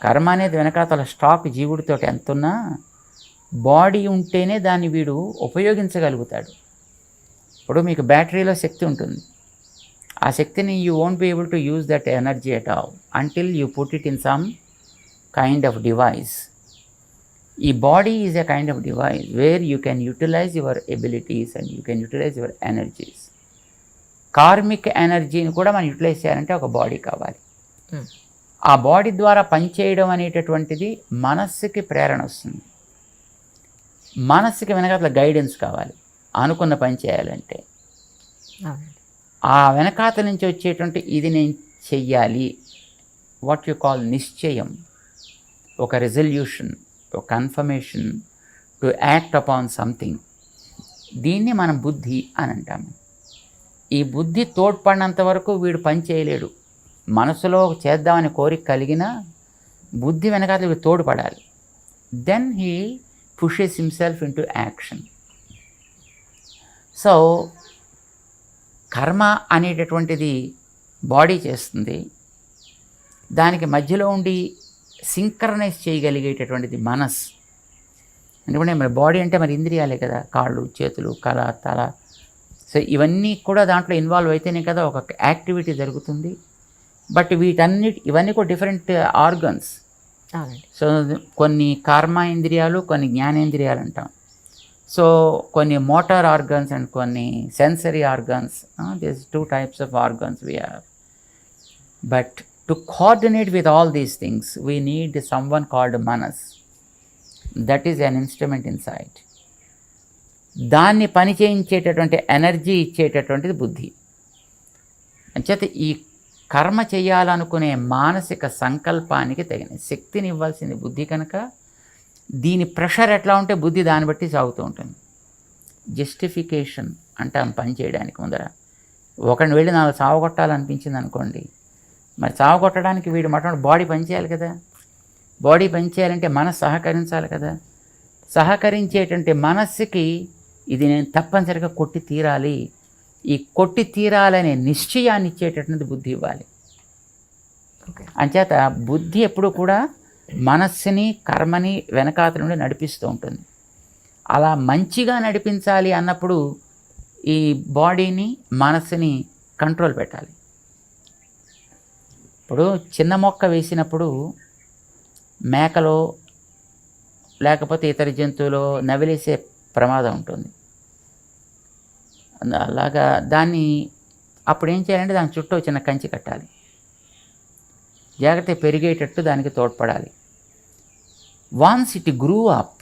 కర్మ అనేది వెనకాతల స్టాక్ జీవుడితో ఎంతున్నా బాడీ ఉంటేనే దాన్ని వీడు ఉపయోగించగలుగుతాడు. ఇప్పుడు మీకు బ్యాటరీలో శక్తి ఉంటుంది, ఆ శక్తిని you won't be able to use that energy at all until you put it in some kind of device. ఈ body is a kind of device where you can utilize your abilities and you can utilize your energies. Karmic ఎనర్జీని కూడా మనం utilise చేయాలంటే ఒక body కావాలి. ఆ body ద్వారా పనిచేయడం అనేటటువంటిది మనస్సుకి ప్రేరణ వస్తుంది. మనస్సుకి వెనకాతల గైడెన్స్ కావాలి అనుకున్న పని చేయాలంటే. ఆ వెనకాతల నుంచి వచ్చేటువంటి ఇది నేను చెయ్యాలి, వాట్ యు కాల్ నిశ్చయం, ఒక రెజల్యూషన్, ఒక confirmation to act upon something, దీన్ని మనం బుద్ధి అని అంటాము. ఈ బుద్ధి తోడ్పడినంత వరకు వీడు పని చేయలేడు. మనసులో చేద్దామని కోరిక కలిగినా బుద్ధి వెనకాతల వీడు తోడ్పడాలి. Then he pushes himself into action. సో కర్మ అనేటటువంటిది బాడీ చేస్తుంది, దానికి మధ్యలో ఉండి సింక్రనైజ్ చేయగలిగేటటువంటిది మనస్. ఎందుకంటే మరి బాడీ అంటే మరి ఇంద్రియాలే కదా, కాళ్ళు చేతులు కళ తల. సో ఇవన్నీ కూడా దాంట్లో ఇన్వాల్వ్ అయితేనే కదా ఒక యాక్టివిటీ జరుగుతుంది. బట్ ఇవన్నీ కూడా డిఫరెంట్ ఆర్గన్స్. సో కొన్ని కర్మ ఇంద్రియాలు, కొన్ని జ్ఞానేంద్రియాలు అంటాం. సో కొన్ని మోటార్ ఆర్గన్స్ అండ్ కొన్ని sensory organs. This 2 types of organs we have. But To coordinate with all these things, we need someone called Manas. That is an instrument inside. దాన్ని పని చేయించేటటువంటి ఎనర్జీ ఇచ్చేటటువంటిది బుద్ధి. అంచేత ఈ కర్మ చేయాలనుకునే మానసిక సంకల్పానికి తగిన శక్తిని ఇవ్వాల్సింది బుద్ధి కనుక దీని ప్రెషర్ ఎట్లా ఉంటే బుద్ధి దాన్ని బట్టి సాగుతూ ఉంటుంది. జస్టిఫికేషన్ అంటాం పని చేయడానికి ముందర. ఒకరిని వెళ్ళి నాకు సావగొట్టాలనిపించింది అనుకోండి, మరి సావగొట్టడానికి వీడు మొట్టమొదటి బాడీ పనిచేయాలి కదా. బాడీ పనిచేయాలంటే మనసు సహకరించాలి కదా. సహకరించేటువంటి మనస్సుకి ఇది నేను తప్పనిసరిగా కొట్టి తీరాలి, ఈ కొట్టి తీరాలనే నిశ్చయాన్ని ఇచ్చేటటువంటి బుద్ధి ఇవ్వాలి. అంచేత బుద్ధి ఎప్పుడు కూడా మనస్సుని కర్మని వెనకాతల నుండి నడిపిస్తూ ఉంటుంది. అలా మంచిగా నడిపించాలి అన్నప్పుడు ఈ బాడీని మనస్సుని కంట్రోల్ పెట్టాలి. ఇప్పుడు చిన్న మొక్క వేసినప్పుడు మేకలో లేకపోతే ఇతర జంతువులో నవిలేసే ప్రమాదం ఉంటుంది. అలాగా దాన్ని అప్పుడు ఏం చేయాలంటే దాని చుట్టూ చిన్న కంచి కట్టాలి, జాగ్రత్త పెరిగేటట్టు దానికి తోడ్పడాలి. వన్స్ ఇట్ గ్రూ అప్,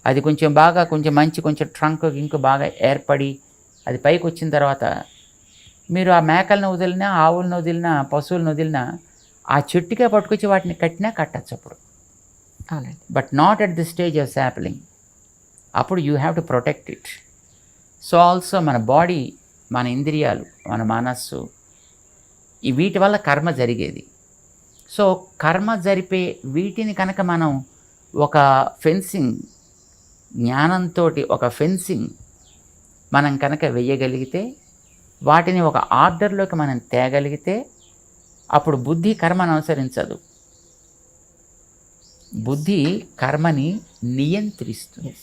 అది కొంచెం బాగా కొంచెం కొంచెం ట్రంక్ ఇంక బాగా ఏర్పడి అది పైకి వచ్చిన తర్వాత మీరు ఆ మేకలను వదిలినా, ఆవులను వదిలినా, పశువులను వదిలినా ఆ చెట్టుకే పట్టుకొచ్చి వాటిని కట్టినా కట్టచ్చు అప్పుడు. అవునండి. But not at the stage of sapling. అప్పుడు you have to protect it. So also మన బాడీ, మన ఇంద్రియాలు, మన మనస్సు, ఈ వీటి వల్ల కర్మ జరిగేది. సో కర్మ జరిపే వీటిని కనుక మనం ఒక ఫెన్సింగ్ జ్ఞానంతో ఒక ఫెన్సింగ్ మనం కనుక వెయ్యగలిగితే, వాటిని ఒక ఆర్డర్లోకి మనం తేగలిగితే అప్పుడు బుద్ధి కర్మను అనుసరించదు. బుద్ధి కర్మని నియంత్రిస్తుంది.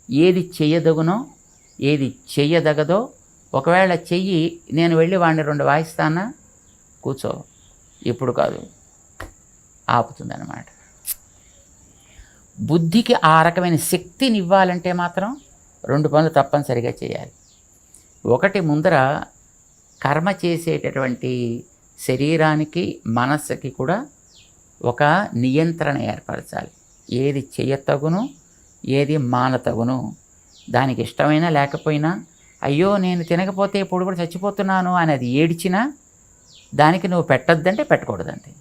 ఏది చేయదగునో ఏది చెయ్యదగదో, ఒకవేళ చెయ్యి నేను వెళ్ళి వాడిని 2 వాయిస్తానా, కూర్చో ఇప్పుడు కాదు, ఆపుతుందన్నమాట. బుద్ధికి ఆ రకమైన శక్తిని ఇవ్వాలంటే మాత్రం 2 పనులు తప్పనిసరిగా చేయాలి. ఒకటి, ముందర కర్మ చేసేటటువంటి శరీరానికి మనస్సుకి కూడా ఒక నియంత్రణ ఏర్పరచాలి. ఏది చేయతగును, ఏది మానతగును, దానికి ఇష్టమైనా లేకపోయినా, అయ్యో నేను తినకపోతే ఇప్పుడు కూడా చచ్చిపోతున్నాను అని అది ఏడ్చినా దానికి నువ్వు పెట్టద్దంటే పెట్టకూడదంతే.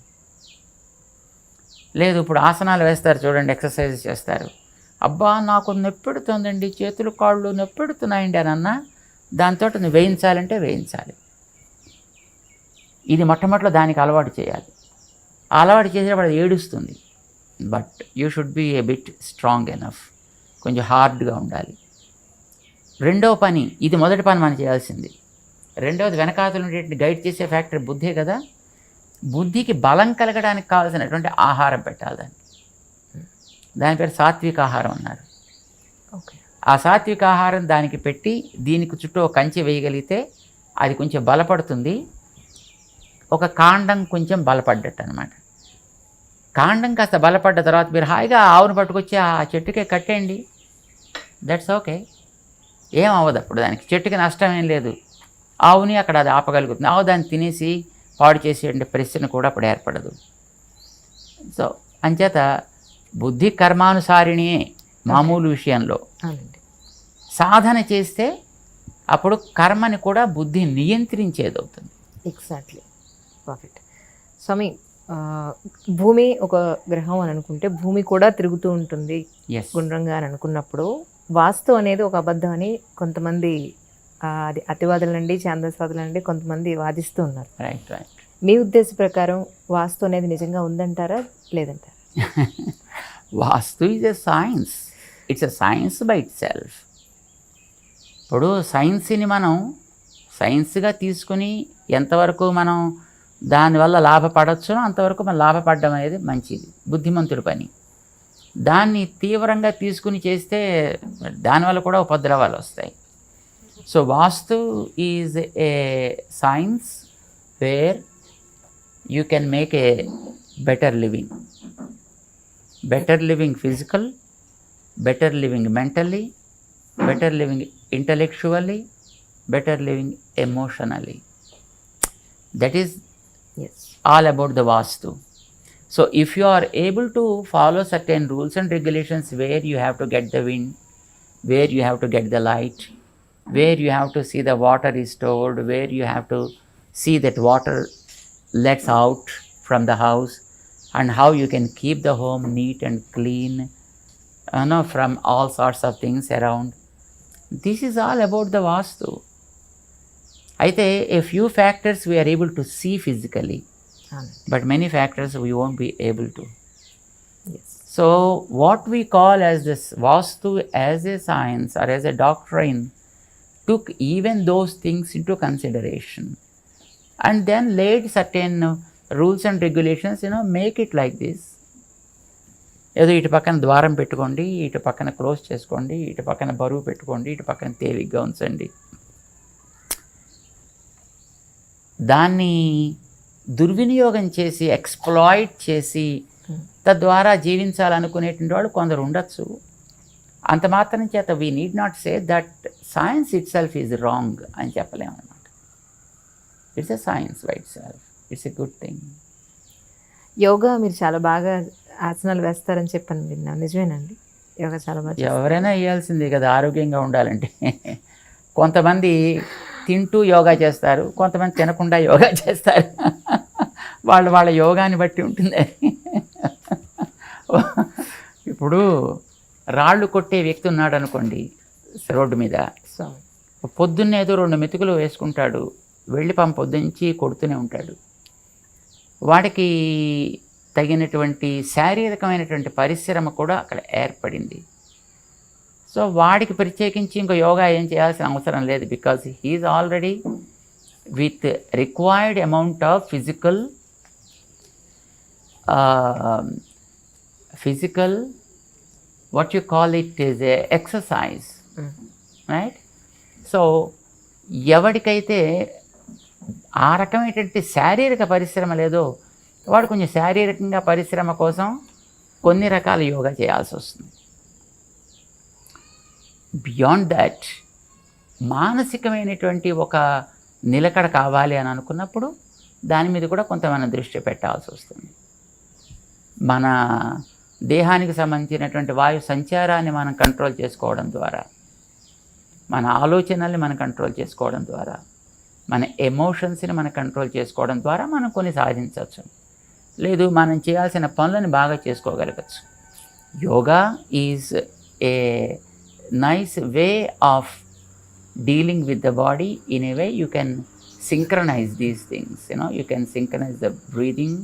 లేదు, ఇప్పుడు ఆసనాలు వేస్తారు చూడండి, ఎక్సర్సైజ్ చేస్తారు, అబ్బా నాకు నొప్పెడుతుందండి, చేతులు కాళ్ళు నొప్పెడుతున్నాయండి అని అన్నా దాంతో నువ్వు వేయించాలంటే వేయించాలి. ఇది మొట్టమొదటిలో దానికి అలవాటు చేయాలి. అలవాటు చేసేటప్పుడు అది ఏడుస్తుంది. But you should be a bit strong enough, కొంచెం హార్డ్గా ఉండాలి. రెండవ పని, ఇది మొదటి పని మనం చేయాల్సింది. రెండవది, వెనకాతలు ఉండేటువంటి గైడ్ చేసే ఫ్యాక్టర్ బుద్ధే కదా. బుద్ధికి బలం కలగడానికి కావాల్సినటువంటి ఆహారం పెట్టాలి. దాని పేరు సాత్విక ఆహారం అన్నారు. ఓకే. ఆ సాత్విక ఆహారం దానికి పెట్టి దీనికి చుట్టూ ఒక కంచె వేయగలిగితే అది కొంచెం బలపడుతుంది. ఒక కాండం కొంచెం బలపడ్డట్టు అనమాట. కాండం కాస్త బలపడ్డ తర్వాత మీరు హాయిగా ఆవును పట్టుకొచ్చి ఆ చెట్టుకే కట్టేయండి, దట్స్ ఓకే, ఏం అవ్వదు. అప్పుడు దానికి చెట్టుకి నష్టం ఏం లేదు. ఆవుని అక్కడ అది ఆపగలుగుతుంది. ఆవు దాన్ని తినేసి పాడు చేసే ప్రశ్న కూడా అప్పుడు ఏర్పడదు. సో అంచేత బుద్ధి కర్మానుసారిణియే మామూలు విషయంలో. సాధన చేస్తే అప్పుడు కర్మని కూడా బుద్ధి నియంత్రించేది అవుతుంది. Exactly, perfect. స్వామి, భూమి ఒక గ్రహం అని అనుకుంటే భూమి కూడా తిరుగుతూ ఉంటుంది గుండ్రంగా అని అనుకున్నప్పుడు వాస్తు అనేది ఒక అబద్ధం అని కొంతమంది అది అతివాదులండి, ఛాందస్వాదులండి కొంతమంది వాదిస్తూ ఉన్నారు. Right right. మీ ఉద్దేశ ప్రకారం వాస్తు అనేది నిజంగా ఉందంటారా లేదంటారా? Vastu is a science, it's a science by itself. ఇప్పుడు సైన్స్ని మనం సైన్స్గా తీసుకుని ఎంతవరకు మనం దానివల్ల లాభపడవచ్చునో అంతవరకు మనం లాభపడడం అనేది మంచిది, బుద్ధిమంతుడి పని. దాన్ని తీవ్రంగా తీసుకుని చేస్తే దానివల్ల కూడా ఉపద్రవాలు వస్తాయి. So Vastu is a science where you can make a better living, better living physical, better living mentally, better living intellectually, better living emotionally. That is yes. all about the Vastu. So if you are able to follow certain rules and regulations where you have to get the wind, where you have to get the light, where you have to see the water is stored, where you have to see that water lets out from the house, and how you can keep the home neat and clean, from all sorts of things around. This is all about the Vastu. అయితే a few factors we are able to see physically, అవునండి. but many factors we won't be able to. Yes. So what we call as this Vastu as a science or as a doctrine took even those things into consideration and then laid certain rules and regulations, make it like this. ఏదో ఇటు పక్కన ద్వారం పెట్టుకోండి, ఇటు పక్కన close చేసుకోండి, ఇటు పక్కన బరువు పెట్టుకోండి, ఇటు పక్కన తేలిగ్గా ఉంచండి. దాన్ని దుర్వినియోగం చేసి ఎక్స్ప్లాయిట్ చేసి తద్వారా జీవించాలనుకునేటువంటి వాళ్ళు కొందరు ఉండొచ్చు. అంత మాత్రం చేత we need not say that science it self is wrong అని చెప్పలేము అనమాట. It's a science by it self, it's a good thing. Yoga మీరు చాలా బాగా ఆసనాలు వేస్తారని చెప్పాను, విన్నాను. నిజమేనండి? యోగా చాలా బాగా ఎవరైనా వేయాల్సిందే కదా ఆరోగ్యంగా ఉండాలంటే. కొంతమంది తింటూ యోగా చేస్తారు, కొంతమంది తినకుండా యోగా చేస్తారు. వాళ్ళ యోగాని బట్టి ఉంటుంది. ఇప్పుడు రాళ్ళు కొట్టే వ్యక్తి ఉన్నాడు అనుకోండి రోడ్డు మీద, స్వామి. పొద్దున్నే ఏదో 2 మెతుకులు వేసుకుంటాడు, వెళ్ళి పొద్దుంచి కొడుతూనే ఉంటాడు. వాడికి తగినటువంటి శారీరకమైనటువంటి పరిశ్రమ కూడా అక్కడ ఏర్పడింది. సో వాడికి ప్రత్యేకించి ఇంకో యోగా ఏం చేయాల్సిన అవసరం లేదు, because he is already with required amount of physical what you call it is a exercise, right? So ఎవరికైతే ఆ రకమైనటువంటి శారీరక పరిశ్రమ లేదో వాడు కొంచెం శారీరకంగా పరిశ్రమ కోసం కొన్ని రకాల యోగా చేయాల్సి వస్తుంది. బియాండ్ దట్ మానసికమైనటువంటి ఒక నిలకడ కావాలి అని అనుకున్నప్పుడు దాని మీద కూడా కొంత మనం దృష్టి పెట్టాల్సి వస్తుంది. మన దేహానికి సంబంధించినటువంటి వాయు సంచారాన్ని మనం కంట్రోల్ చేసుకోవడం ద్వారా, మన ఆలోచనల్ని మనం కంట్రోల్ చేసుకోవడం ద్వారా, మన ఎమోషన్స్ని మనం కంట్రోల్ చేసుకోవడం ద్వారా మనం కొన్ని సాధించవచ్చు. లేదు మనం చేయాల్సిన పనులను బాగా చేసుకోగలగచ్చు. Yoga is a nice way of dealing with the body. In a way you can synchronize these things, you can synchronize the breathing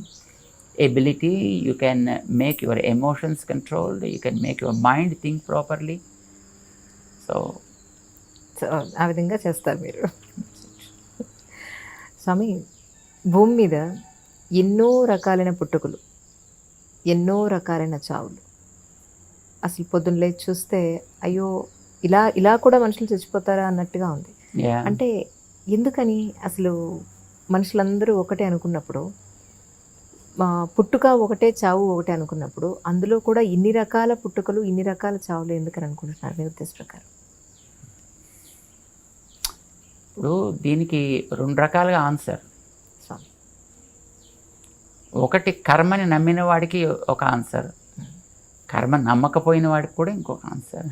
ability, you can make your emotions controlled, you can make your mind think properly. So ఆ విధంగా చేస్తారు మీరు. స్వామి, భూమి మీద ఎన్నో రకాలైన పుట్టుకలు, ఎన్నో రకాలైన చావులు. అసలు పొద్దున్న లేచి చూస్తే అయ్యో ఇలా కూడా మనుషులు చచ్చిపోతారా అన్నట్టుగా ఉంది. అంటే ఎందుకని అసలు మనుషులందరూ ఒకటే అనుకున్నప్పుడు, పుట్టుక ఒకటే చావు ఒకటే అనుకున్నప్పుడు, అందులో కూడా ఇన్ని రకాల పుట్టుకలు ఇన్ని రకాల చావులు ఎందుకని అనుకుంటున్నారు మీ ఉద్దేశ ప్రకారం? ఇప్పుడు దీనికి 2 రకాలుగా ఆన్సర్. ఒకటి కర్మని నమ్మిన వాడికి ఒక ఆన్సర్, కర్మ నమ్మకపోయిన వాడికి కూడా ఇంకొక ఆన్సర్.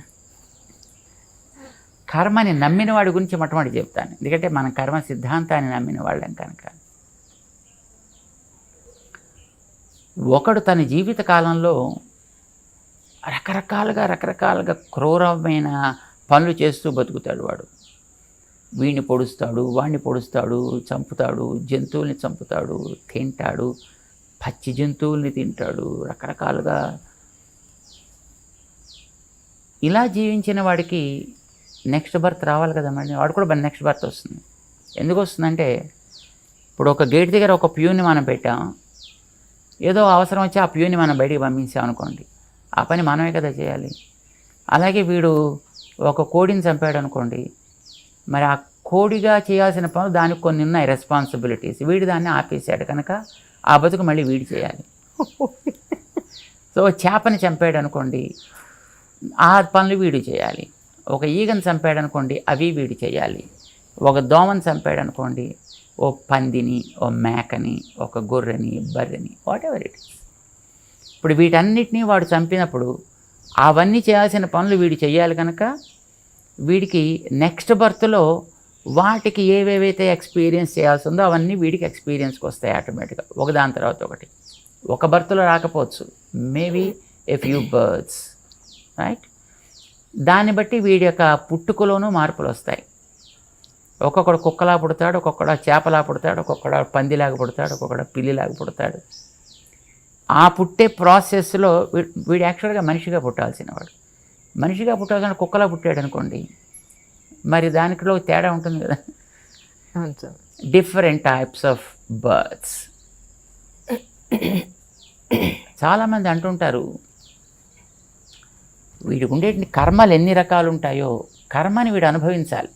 కర్మని నమ్మిన వాడి గురించి మొట్టమొదటి చెప్తాను, ఎందుకంటే మనం కర్మ సిద్ధాంతాన్ని నమ్మిన వాళ్ళం కనుక. ఒకడు తన జీవిత కాలంలో రకరకాలుగా క్రూరమైన పనులు చేస్తూ బతుకుతాడు. వాడు వీడిని పొడుస్తాడు, వాడిని పొడుస్తాడు, చంపుతాడు, జంతువుల్ని చంపుతాడు, తింటాడు, పచ్చి జంతువుల్ని తింటాడు, రకరకాలుగా. ఇలా జీవించిన వాడికి నెక్స్ట్ బర్త్ రావాలి కదా, మళ్ళీ వాడు కూడా నెక్స్ట్ బర్త్ వస్తుంది. ఎందుకు వస్తుందంటే, ఇప్పుడు ఒక గేట్ దగ్గర ఒక ప్యూని మనం పెట్టాం, ఏదో అవసరం వచ్చి ఆ ప్యూని మనం బయటికి పంపించాం అనుకోండి, ఆ పని మనమే కదా చేయాలి. అలాగే వీడు ఒక కోడిని చంపాడు అనుకోండి, మరి ఆ కోడిగా చేయాల్సిన పనులు దానికి కొన్ని ఉన్నాయి రెస్పాన్సిబిలిటీస్, వీడు దాన్ని ఆపేసాడు కనుక ఆ బతుకు మళ్ళీ వీడి చేయాలి. సో చేపని చంపాడు అనుకోండి, ఆ పనులు వీడు చేయాలి. ఒక ఈగను చంపాడు అనుకోండి, అవి వీడు చేయాలి. ఒక దోమను చంపాడు అనుకోండి, ఓ పందిని, ఓ మేకని, ఒక గొర్రెని, బర్రెని, వాట్ ఎవర్ ఇట్ ఈస్. ఇప్పుడు వీటన్నిటినీ వాడు చంపినప్పుడు అవన్నీ చేయాల్సిన పనులు వీడు చేయాలి కనుక వీడికి నెక్స్ట్ బర్త్లో వాటికి ఏవేవైతే ఎక్స్పీరియన్స్ చేయాల్సి ఉందో అవన్నీ వీడికి ఎక్స్పీరియన్స్కి వస్తాయి ఆటోమేటిక్గా, ఒకదాని తర్వాత ఒకటి. ఒక బర్త్లో రాకపోవచ్చు, maybe a few births, right. దాన్ని బట్టి వీడి యొక్క పుట్టుకలోనూ మార్పులు వస్తాయి. ఒక్కొక్కడు కుక్కలా పుడతాడు, ఒక్కొక్కడు చేపలా పుడతాడు, ఒక్కొక్కడు పందిలాగా పుడతాడు, ఒక్కొక్కడు పిల్లిలాగా పుడతాడు. ఆ పుట్టే ప్రాసెస్లో వీడు యాక్చువల్గా మనిషిగా పుట్టాల్సిన వాడు. మనిషిగా పుట్టాల్సిన కుక్కలా పుట్టాడు అనుకోండి, మరి దానిలో తేడా ఉంటుంది కదా. Different types of births. చాలామంది అంటుంటారు వీడికి ఉండే కర్మలు ఎన్ని రకాలు ఉంటాయో, కర్మని వీడు అనుభవించాలి.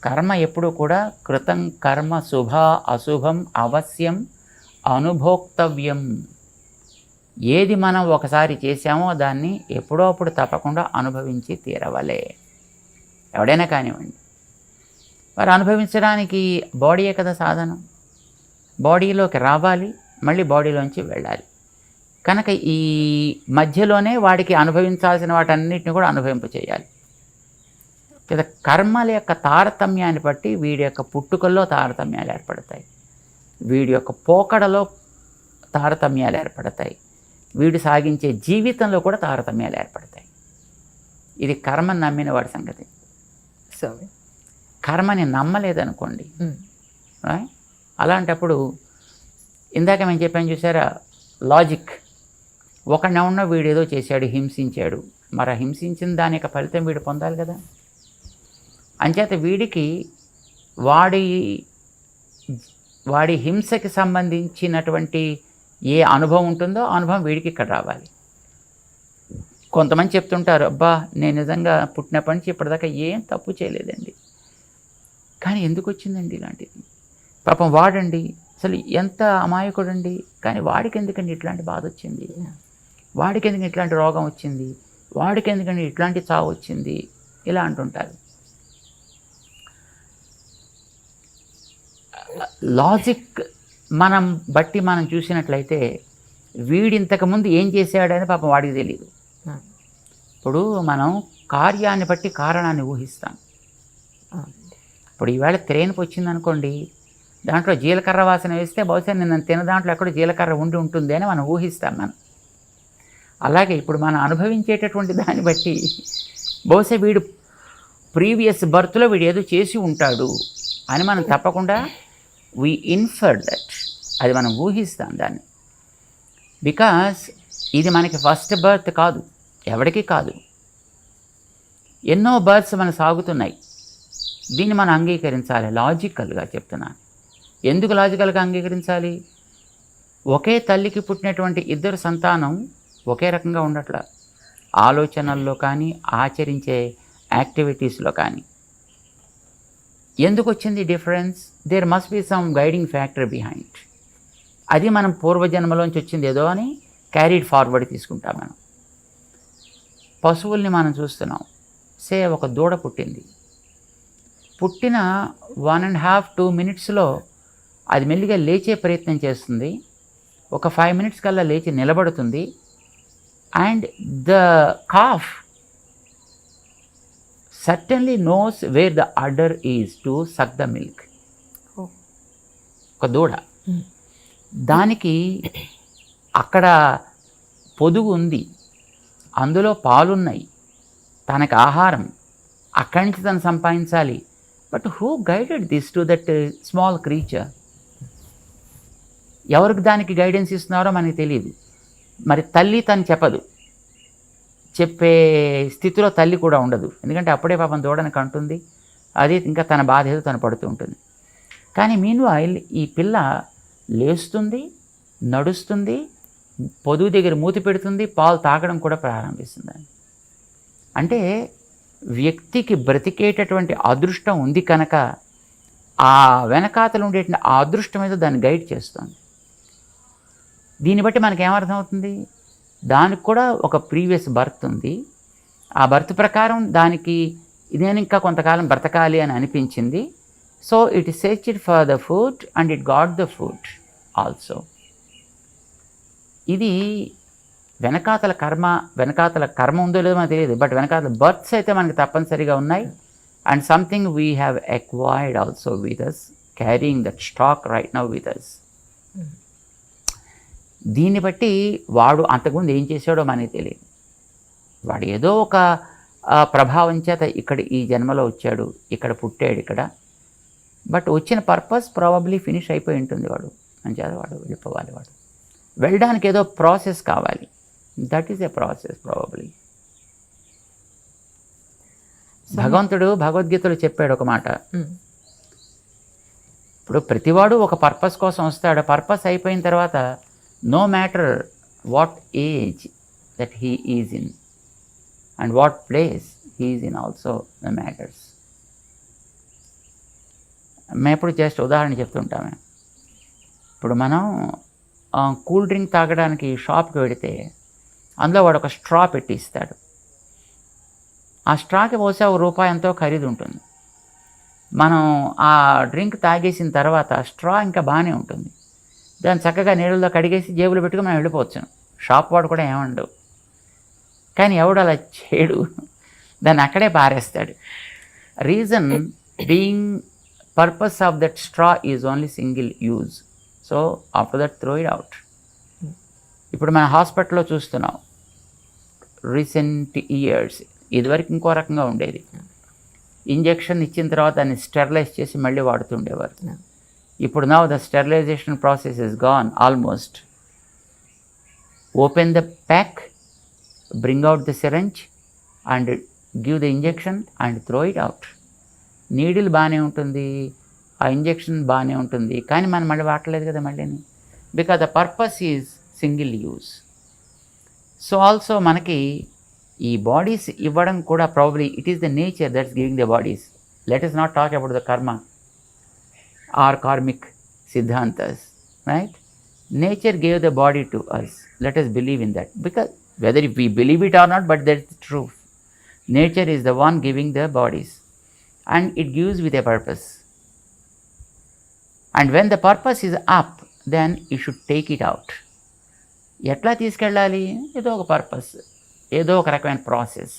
కర్మ ఎప్పుడూ కూడా కృతం కర్మ శుభ అశుభం అవశ్యం అనుభోక్తవ్యం. ఏది మనం ఒకసారి చేశామో దాన్ని ఎప్పుడో అప్పుడు తప్పకుండా అనుభవించి తీరవలే, ఎవడైనా కానివ్వండి. మరి అనుభవించడానికి బాడీయే కదా సాధనం. బాడీలోకి రావాలి, మళ్ళీ బాడీలోంచి వెళ్ళాలి. కనుక ఈ మధ్యలోనే వాడికి అనుభవించాల్సిన వాటన్నిటిని కూడా అనుభవింప చేయాలి కదా. కర్మల యొక్క తారతమ్యాన్ని బట్టి వీడి యొక్క పుట్టుకల్లో తారతమ్యాలు ఏర్పడతాయి, వీడి యొక్క పోకడలో తారతమ్యాలు ఏర్పడతాయి, వీడు సాగించే జీవితంలో కూడా తారతమ్యాలు ఏర్పడతాయి. ఇది కర్మని నమ్మిన వాడి సంగతి. కర్మని నమ్మలేదనుకోండి, అలాంటప్పుడు ఇందాక మేము చెప్పాను చూసారా, లాజిక్. ఒకడినెవడో వీడు ఏదో చేశాడు, హింసించాడు, మరి హింసించిన దాని యొక్క ఫలితం వీడు పొందాలి కదా. అంచేత వీడికి వాడి హింసకి సంబంధించినటువంటి ఏ అనుభవం ఉంటుందో ఆ అనుభవం వీడికి ఇక్కడ రావాలి. కొంతమంది చెప్తుంటారు, అబ్బా నేను నిజంగా పుట్టినప్పటి నుంచి ఇప్పటిదాకా ఏం తప్పు చేయలేదండి, కానీ ఎందుకు వచ్చిందండి ఇలాంటిది. పాపం వాడండి అసలు ఎంత అమాయకుడండి, కానీ వాడికి ఎందుకండి ఇట్లాంటి బాధ వచ్చింది, వాడికి ఎందుకంటే ఇట్లాంటి రోగం వచ్చింది, వాడికి ఎందుకంటే ఇట్లాంటి చావు వచ్చింది, ఇలా అంటుంటారు. లాజిక్ మనం చూసినట్లయితే వీడింతకుముందు ఏం చేశాడని పాపం వాడికి తెలియదు. ఇప్పుడు మనం కార్యాన్ని బట్టి కారణాన్ని ఊహిస్తాం. ఇప్పుడు ఈవేళ త్రేన్పు వచ్చిందనుకోండి, దాంట్లో జీలకర్ర వాసన వేస్తే బహుశా నేను తిన దాంట్లో ఎక్కడో జీలకర్ర ఉంటుంది అని మనం ఊహిస్తాం మనం. అలాగే ఇప్పుడు మనం అనుభవించేటటువంటి దాన్ని బట్టి బహుశా వీడు ప్రీవియస్ బర్త్లో వీడు ఏదో చేసి ఉంటాడు అని మనం తప్పకుండా వీ ఇన్ఫర్ దట్, అది మనం ఊహిస్తాం దాన్ని. బికాస్ ఇది మనకి ఫస్ట్ బర్త్ కాదు, ఎవరికి కాదు, ఎన్నో బర్త్స్ మనకు సాగుతున్నాయి. దీన్ని మనం అంగీకరించాలి. లాజికల్గా చెప్తున్నాను. ఎందుకు లాజికల్గా అంగీకరించాలి? ఒకే తల్లికి పుట్టినటువంటి ఇద్దరు సంతానం ఒకే రకంగా ఉండట్ల, ఆలోచనల్లో కానీ ఆచరించే యాక్టివిటీస్లో కానీ. ఎందుకు వచ్చింది difference? There must be some guiding factor behind. అది మనం పూర్వజన్మలోంచి వచ్చింది ఏదో అని క్యారీడ్ ఫార్వర్డ్ తీసుకుంటాం మనం. పశువుల్ని మనం చూస్తున్నాం. సే ఒక దూడ పుట్టిన 1.5-2 మినిట్స్లో అది మెల్లిగా లేచే ప్రయత్నం చేస్తుంది. ఒక 5 మినిట్స్ కల్లా లేచి నిలబడుతుంది. And the calf certainly knows where the udder is to suck the milk. ఒక దూడ, దానికి అక్కడ పొదుగు ఉంది, అందులో పాలున్నాయి, తనకు ఆహారం అక్కడి నుంచి తను సంపాదించాలి. But who guided this to that small creature? ఎవరికి దానికి గైడెన్స్ ఇస్తున్నారో మనకి తెలియదు. మరి తల్లి తను చెప్పదు, చెప్పే స్థితిలో తల్లి కూడా ఉండదు. ఎందుకంటే అప్పుడే పాపం దూడని కంటుంది, అది ఇంకా తన బాధ ఏదో తను పడుతూ ఉంటుంది. కానీ మీన్వైల్ ఈ పిల్ల లేస్తుంది, నడుస్తుంది, పొదుగు దగ్గర మూతి పెడుతుంది, పాలు తాగడం కూడా ప్రారంభిస్తుంది. అంటే వ్యక్తికి బ్రతికేటటువంటి అదృష్టం ఉంది కనుక ఆ వెనకాతలు ఉండేటువంటి ఆ అదృష్టం ఏదో దాన్ని గైడ్ చేస్తుంది. దీన్ని బట్టి మనకేమర్థమవుతుంది? దానికి కూడా ఒక ప్రీవియస్ బర్త్ ఉంది. ఆ బర్త్ ప్రకారం దానికి నేను ఇంకా కొంతకాలం బ్రతకాలి అని అనిపించింది. So it searched for the food and it got the food also. ఇది వెనకాతల కర్మ ఉందో లేదో మనకు తెలియదు, బట్ వెనకాతల బర్త్స్ అయితే మనకి తప్పనిసరిగా ఉన్నాయి. And something we have acquired also with us, carrying that stock right now with us. దీన్ని బట్టి వాడు అంతకుముందు ఏం చేశాడో మనకి తెలియదు. వాడు ఏదో ఒక ప్రభావం చేత ఇక్కడ ఈ జన్మలో వచ్చాడు, ఇక్కడ పుట్టాడు ఇక్కడ, బట్ వచ్చిన పర్పస్ ప్రాబబ్లీ ఫినిష్ అయిపోయి ఉంటుంది. వాడు అంచేత వాడు వెళ్ళిపోవాలి. వాడు వెళ్ళడానికి ఏదో ప్రాసెస్ కావాలి. That is a process probably. భగవంతుడు భగవద్గీతలో చెప్పాడు ఒక మాట. ఇప్పుడు ప్రతివాడు ఒక పర్పస్ కోసం వస్తాడు. పర్పస్ అయిపోయిన తర్వాత no matter what age that he is in and what place he is in also the matters. మేము ఎప్పుడు జస్ట్ ఉదాహరణ చెప్తుంటామే. ఇప్పుడు మనం కూల్ డ్రింక్ తాగడానికి షాప్కి వెడితే అందులో వాడు ఒక స్ట్రా పెట్టి ఇస్తాడు. ఆ స్ట్రాకి పోసే ₹1 ఎంతో ఖరీదు ఉంటుంది. మనం ఆ డ్రింక్ తాగేసిన తర్వాత స్ట్రా ఇంకా బాగానే ఉంటుంది. దాన్ని చక్కగా నీళ్ళలో కడిగేసి జేబులో పెట్టుకుని మనం వెళ్ళిపోవచ్చు. షాప్ వాడు కూడా ఏమండు. కానీ ఎవడు అలా చేయడు, దాన్ని అక్కడే పారేస్తాడు. Reason being purpose of that straw is only single use. So after that throw it out. ఇప్పుడు మన హాస్పిటల్లో చూస్తున్నాం రీసెంట్ ఇయర్స్. ఇదివరకు ఇంకో రకంగా ఉండేది. ఇంజెక్షన్ ఇచ్చిన తర్వాత దాన్ని స్టెరిలైజ్ చేసి మళ్ళీ వాడుతుండేవారు. ఇప్పుడు now the sterilisation process is gone almost. Open the pack, bring out the syringe and give the injection and throw it out. Needle బాగానే ఉంటుంది, ఆ ఇంజెక్షన్ బాగానే ఉంటుంది, కానీ మనం మళ్ళీ వాడలేదు కదా మళ్ళీని, because the purpose is single use. So also మనకి ఈ బాడీస్ ఇవ్వడం కూడా probably it is the nature that's giving the bodies. Let us not talk about the karma or karmic siddhantas, right? Nature gave the body to us. Let us believe in that, because whether if we believe it or not, but that's the truth. Nature is the one giving the bodies and it gives with a purpose. And when the purpose is up, then you should take it out. ఎట్లా తీసుకెళ్ళాలి? ఏదో ఒక purpose, ఏదో ఒక రకమైన process.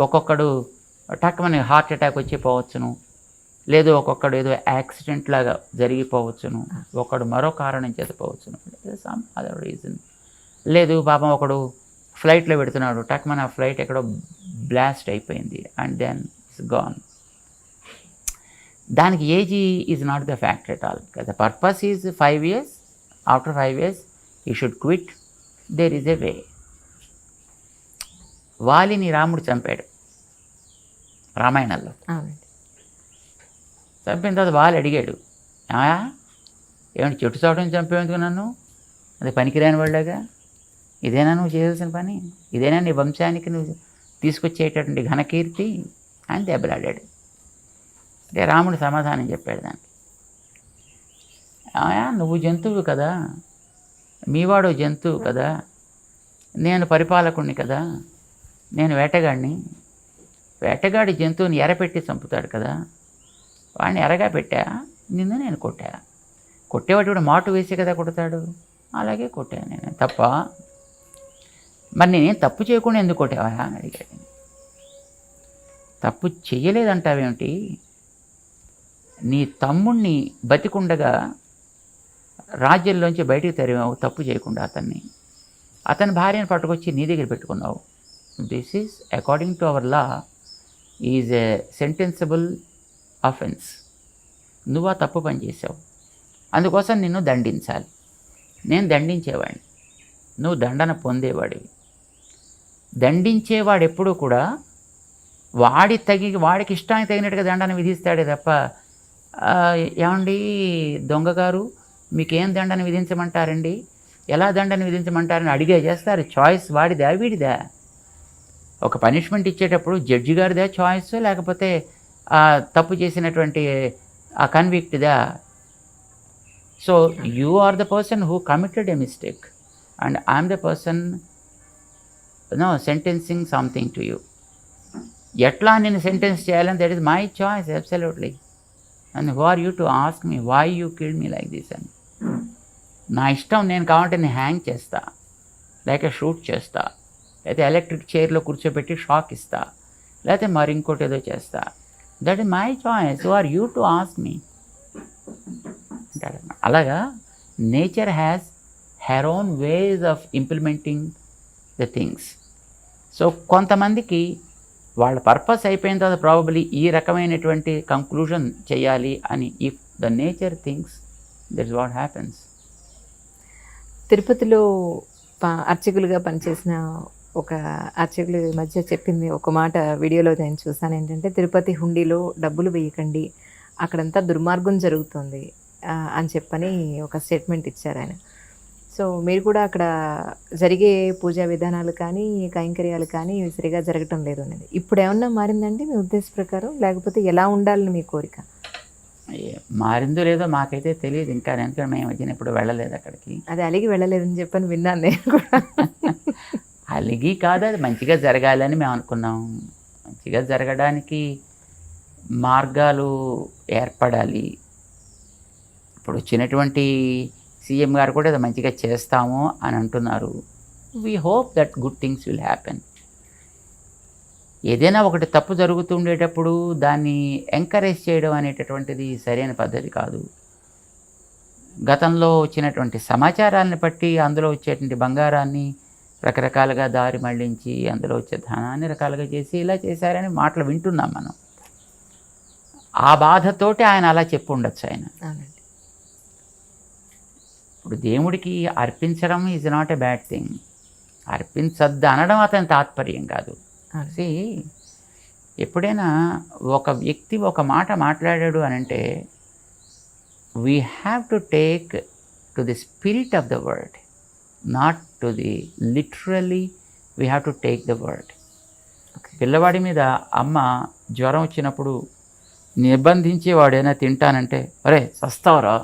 ఒక్కొక్కడు టక్కుమని heart attack వచ్చి పోవచ్చును, లేదు ఒక్కొక్కడు ఏదో యాక్సిడెంట్ లాగా జరిగిపోవచ్చును, ఒకడు మరో కారణం చేత పోవచ్చును, సమ్ అదర్ రీజన్. లేదు పాపం ఒకడు ఫ్లైట్లో పెడుతున్నాడు, టక్కుమని ఆ ఫ్లైట్ ఎక్కడో బ్లాస్ట్ అయిపోయింది అండ్ దెన్ ఇట్స్ గాన్. దానికి age is not the factor at all. The purpose is 5 years. After 5 years you should quit. There is a way. వాలిని రాముడు చంపాడు రామాయణంలో. చంపిన తర్వాత వాలి అడిగాడు, ఏమంటే చెట్టు చావడం చంపేందుకు నన్ను, అది పనికిరాని వాళ్ళగా, ఇదేనా నువ్వు చేయాల్సిన పని, ఇదేనా నీ వంశానికి నువ్వు తీసుకొచ్చేటటువంటి ఘనకీర్తి అని దెబ్బలాడాడు. అంటే రాముడు సమాధానం చెప్పాడు దానికి, నువ్వు జంతువు కదా, మీవాడు జంతువు కదా, నేను పరిపాలకుణ్ణి కదా, నేను వేటగాడిని. వేటగాడి జంతువుని ఎరపెట్టి చంపుతాడు కదా, వాడిని ఎరగా పెట్టా, నిన్ను నేను కొట్టా. కొట్టేవాడు కూడా మాటు వేసి కదా కొడతాడు, అలాగే కొట్టా నేను. తప్ప మరి నేనేం తప్పు చేయకుండా ఎందుకు కొట్టావా అని అడిగాడు. తప్పు చెయ్యలేదంటావేమిటి? నీ తమ్ముణ్ణి బతికుండగా రాజ్యంలోంచి బయటికి తరిమావు తప్పు చేయకుండా అతన్ని, అతని భార్యను పట్టుకొచ్చి నీ దగ్గర పెట్టుకున్నావు. This is according to our law is a sentenceable offence. నువ్వు ఆ తప్పు పని చేసావు, అందుకోసం నిన్ను దండించాలి. నేను దండించేవాడిని, నువ్వు దండన పొందేవాడివి. దండించేవాడు ఎప్పుడూ కూడా వాడికి ఇష్టానికి తగినట్టుగా దండన విధిస్తాడే తప్ప, ఏమండి దొంగగారు మీకేం దండన విధించమంటారండి, ఎలా దండన విధించమంటారని అడిగే చేస్తారు. చాయిస్ వాడిదా వీడిదా? ఒక పనిష్మెంట్ ఇచ్చేటప్పుడు జడ్జి గారిదా చాయిస్, లేకపోతే తప్పు చేసినటువంటి ఆ కన్విక్ట్దా? So you are the person who committed a mistake and I'm the person sentencing something to you. ఎట్లా నేను సెంటెన్స్ చేయాలని that is my choice absolutely. And who are you to ask me why you killed me like this అని. నా ఇష్టం, నేను కావాలంటే నేను hang చేస్తా, లేక షూట్ చేస్తా, లేకపోతే ఎలక్ట్రిక్ చైర్లో కూర్చోబెట్టి షాక్ ఇస్తా, లేకపోతే మరి ఇంకోటి ఏదో చేస్తా. That is my choice, who are you to ask me అంటాడు. అలాగా nature has her own ways of implementing the things. So కొంతమందికి వాళ్ళ పర్పస్ అయిపోయిన తర్వాత ప్రాబబ్లీ ఈ రకమైనటువంటి కంక్లూజన్ చేయాలి అని, if the nature things, that is what happens. తిరుపతిలో అర్చకులుగా పనిచేసిన ఒక అర్చకులు ఈ మధ్య చెప్పింది ఒక మాట వీడియోలో నేను చూసాను. ఏంటంటే తిరుపతి హుండీలో డబ్బులు వేయకండి, అక్కడంతా దుర్మార్గం జరుగుతుంది అని చెప్పని ఒక స్టేట్మెంట్ ఇచ్చారు ఆయన. సో మీరు కూడా అక్కడ జరిగే పూజా విధానాలు కానీ కైంకర్యాలు కానీ సరిగా జరగటం లేదు అనేది ఇప్పుడు ఏమన్నా మారిందండి మీ ఉద్దేశ ప్రకారం, లేకపోతే ఎలా ఉండాలని మీ కోరిక? మారిందో లేదో మాకైతే తెలియదు ఇంకా, ఎందుకంటే మేము వచ్చిన ఇప్పుడు వెళ్ళలేదు అక్కడికి. అది అలిగి వెళ్ళలేదని చెప్పని విన్నాను నేను కూడా. అలిగి కాదు, అది మంచిగా జరగాలని మేము అనుకున్నాం. మంచిగా జరగడానికి మార్గాలు ఏర్పడాలి. ఇప్పుడు వచ్చినటువంటి సీఎం గారు కూడా అది మంచిగా చేస్తాము అని అంటున్నారు. We hope that good things will happen. ఏదైనా ఒకటి తప్పు జరుగుతుండేటప్పుడు దాన్ని ఎంకరేజ్ చేయడం అనేటటువంటిది సరైన పద్ధతి కాదు. గతంలో వచ్చినటువంటి సమాచారాన్ని బట్టి అందులో వచ్చేటువంటి బంగారాన్ని రకరకాలుగా దారి మళ్లించి అందులో వచ్చే ధనాన్ని రకాలుగా చేసి ఇలా చేశారని మాటలు వింటున్నాం మనం. ఆ బాధతోటి ఆయన అలా చెప్పు ఉండొచ్చు ఆయన. ఇప్పుడు దేవుడికి అర్పించడం is not a bad thing. అర్పించద్దు అనడం అతని తాత్పర్యం కాదు. ఎప్పుడైనా ఒక వ్యక్తి ఒక మాట మాట్లాడాడు అని అంటే we have to take to the spirit of the word, not to the literally we have to take the word. పిల్లవాడి మీద అమ్మ జ్వరం వచ్చినప్పుడు నిర్బంధించి వాడైనా తింటానంటే అరే సస్తావరా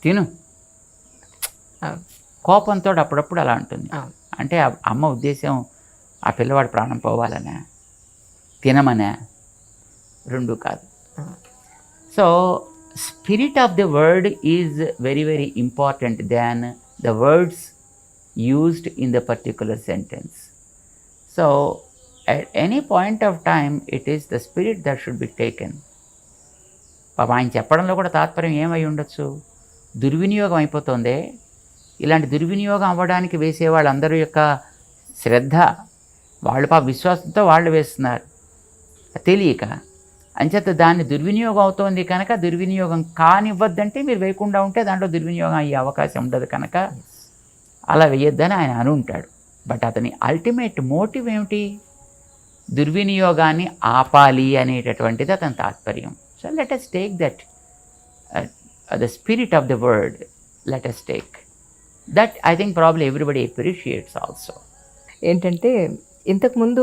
తిను, కోపంతో అప్పుడప్పుడు అలా ఉంటుంది. అంటే అమ్మ ఉద్దేశం ఆ పిల్లవాడి ప్రాణం పోవాలనే, తినమనే, రెండు కాదు. So spirit of the word is very very important than the words used in the particular sentence. So at any point of time it is the spirit that should be taken. పాపం ఆయన చెప్పడంలో కూడా తాత్పర్యం ఏమై ఉండొచ్చు, దుర్వినియోగం అయిపోతుంది. ఇలాంటి దుర్వినియోగం అవ్వడానికి వేసే వాళ్ళందరూ యొక్క శ్రద్ధ, వాళ్ళు పాప విశ్వాసంతో వాళ్ళు వేస్తున్నారు తెలియక. అంచేత దాన్ని దుర్వినియోగం అవుతోంది కనుక దుర్వినియోగం కానివ్వద్దంటే మీరు వేయకుండా ఉంటే దాంట్లో దుర్వినియోగం అయ్యే అవకాశం ఉండదు కనుక అలా వేయొద్దని ఆయన అని ఉంటాడు. బట్ అతని అల్టిమేట్ మోటివ్ ఏమిటి, దుర్వినియోగాన్ని ఆపాలి అనేటటువంటిది అతని తాత్పర్యం. So let us take that the spirit of the word, let us take that. I think probably everybody appreciates also. ఏంటంటే ఇంతకుముందు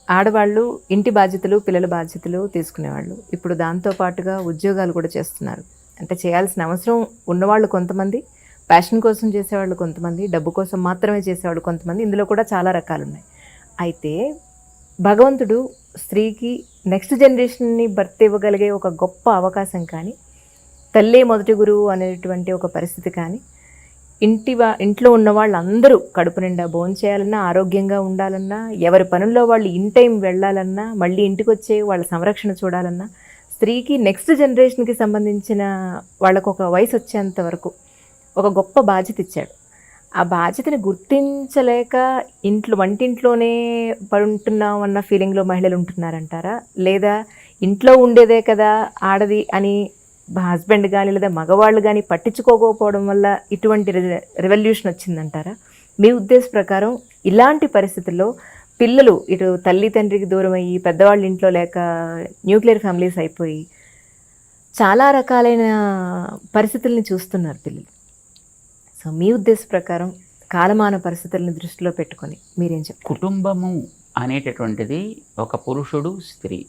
ఆడవాళ్ళు ఇంటి బాధ్యతలు పిల్లల బాధ్యతలు తీసుకునేవాళ్ళు, ఇప్పుడు దాంతోపాటుగా ఉద్యోగాలు కూడా చేస్తున్నారు. అంటే చేయాల్సిన అవసరం ఉన్నవాళ్ళు కొంతమంది, ప్యాషన్ కోసం చేసేవాళ్ళు కొంతమంది, డబ్బు కోసం మాత్రమే చేసేవాళ్ళు కొంతమంది, ఇందులో కూడా చాలా రకాలు ఉన్నాయి. అయితే భగవంతుడు స్త్రీకి నెక్స్ట్ జనరేషన్ని బర్త్ ఇవ్వగలిగే ఒక గొప్ప అవకాశం కానీ, తల్లే మొదటి గురువు అనేటువంటి ఒక పరిస్థితి కానీ, ఇంట్లో ఉన్న వాళ్ళందరూ కడుపు నిండా భోంచేయాలన్నా, ఆరోగ్యంగా ఉండాలన్నా, ఎవరి పనుల్లో వాళ్ళు ఇన్ టైం వెళ్ళాలన్నా, మళ్ళీ ఇంటికి వచ్చే వాళ్ళ సంరక్షణ చూడాలన్నా, స్త్రీకి నెక్స్ట్ జనరేషన్కి సంబంధించిన వాళ్ళకు ఒక వయసు వచ్చేంత వరకు ఒక గొప్ప బాధ్యత ఇచ్చాడు. ఆ బాధ్యతని గుర్తించలేక వంటింట్లోనే పడుంటున్నాం అన్న ఫీలింగ్లో మహిళలు ఉంటున్నారంటారా, లేదా ఇంట్లో ఉండేదే కదా ఆడది అని హస్బెండ్ కానీ లేదా మగవాళ్ళు కానీ పట్టించుకోకపోవడం వల్ల ఇటువంటి రెవల్యూషన్ వచ్చిందంటారా? మీ ఉద్దేశ ప్రకారం ఇలాంటి పరిస్థితుల్లో పిల్లలు ఇటు తల్లి తండ్రికి దూరం అయ్యి, పెద్దవాళ్ళ ఇంట్లో లేక న్యూక్లియర్ ఫ్యామిలీస్ అయిపోయి చాలా రకాలైన పరిస్థితుల్ని చూస్తున్నారు పిల్లలు. సో మీ ఉద్దేశ ప్రకారం కాలమాన పరిస్థితులను దృష్టిలో పెట్టుకొని మీరేం చెప్తారు? కుటుంబము అనేటటువంటిది ఒక పురుషుడు స్త్రీ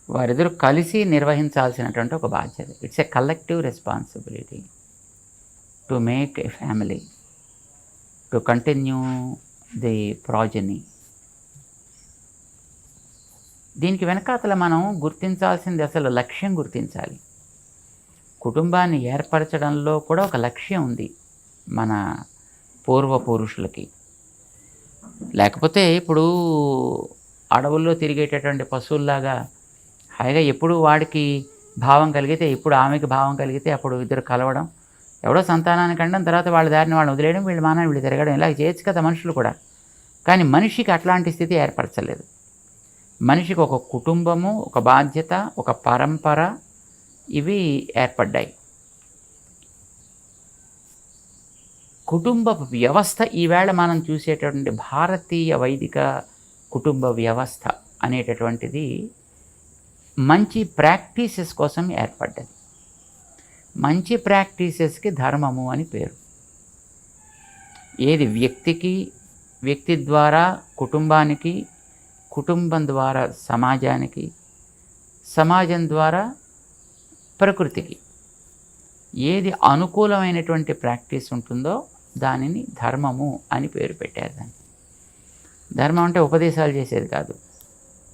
వారిద్దరూ కలిసి నిర్వహించాల్సినటువంటి ఒక బాధ్యత. It's a collective responsibility to make a family, to continue the progeny. దీనికి వెనకాతల మనం గుర్తించాల్సింది అసలు లక్ష్యం గుర్తించాలి. కుటుంబాన్ని ఏర్పరచడంలో కూడా ఒక లక్ష్యం ఉంది మన పూర్వపురుషులకి. లేకపోతే ఇప్పుడు అడవుల్లో తిరిగేటటువంటి పశువుల్లాగా హాయిగా ఎప్పుడు వాడికి భావం కలిగితే, ఎప్పుడు ఆమెకి భావం కలిగితే అప్పుడు ఇద్దరు కలవడం, ఎవడో సంతానాన్ని కండం, తర్వాత వాళ్ళ దారిని వాళ్ళని వదిలేయడం, వీళ్ళ మానాన్ని వీళ్ళు తిరగడం, ఇలా చేయొచ్చు కదా మనుషులు కూడా. కానీ మనిషికి అట్లాంటి స్థితి ఏర్పరచలేదు. మనిషికి ఒక కుటుంబము, ఒక బాధ్యత, ఒక పరంపర, ఇవి ఏర్పడ్డాయి. కుటుంబ వ్యవస్థ ఈవేళ మనం చూసేటటువంటి భారతీయ వైదిక కుటుంబ వ్యవస్థ అనేటటువంటిది మంచి ప్రాక్టీసెస్ కోసం ఏర్పడ్డది. మంచి ప్రాక్టీసెస్కి ధర్మము అని పేరు. ఏది వ్యక్తి ద్వారా కుటుంబానికి, కుటుంబం ద్వారా సమాజానికి, సమాజం ద్వారా ప్రకృతికి ఏది అనుకూలమైనటువంటి ప్రాక్టీస్ ఉంటుందో దానిని ధర్మము అని పేరు పెట్టారు. దాన్ని ధర్మం అంటే ఉపదేశాలు చేసేది కాదు.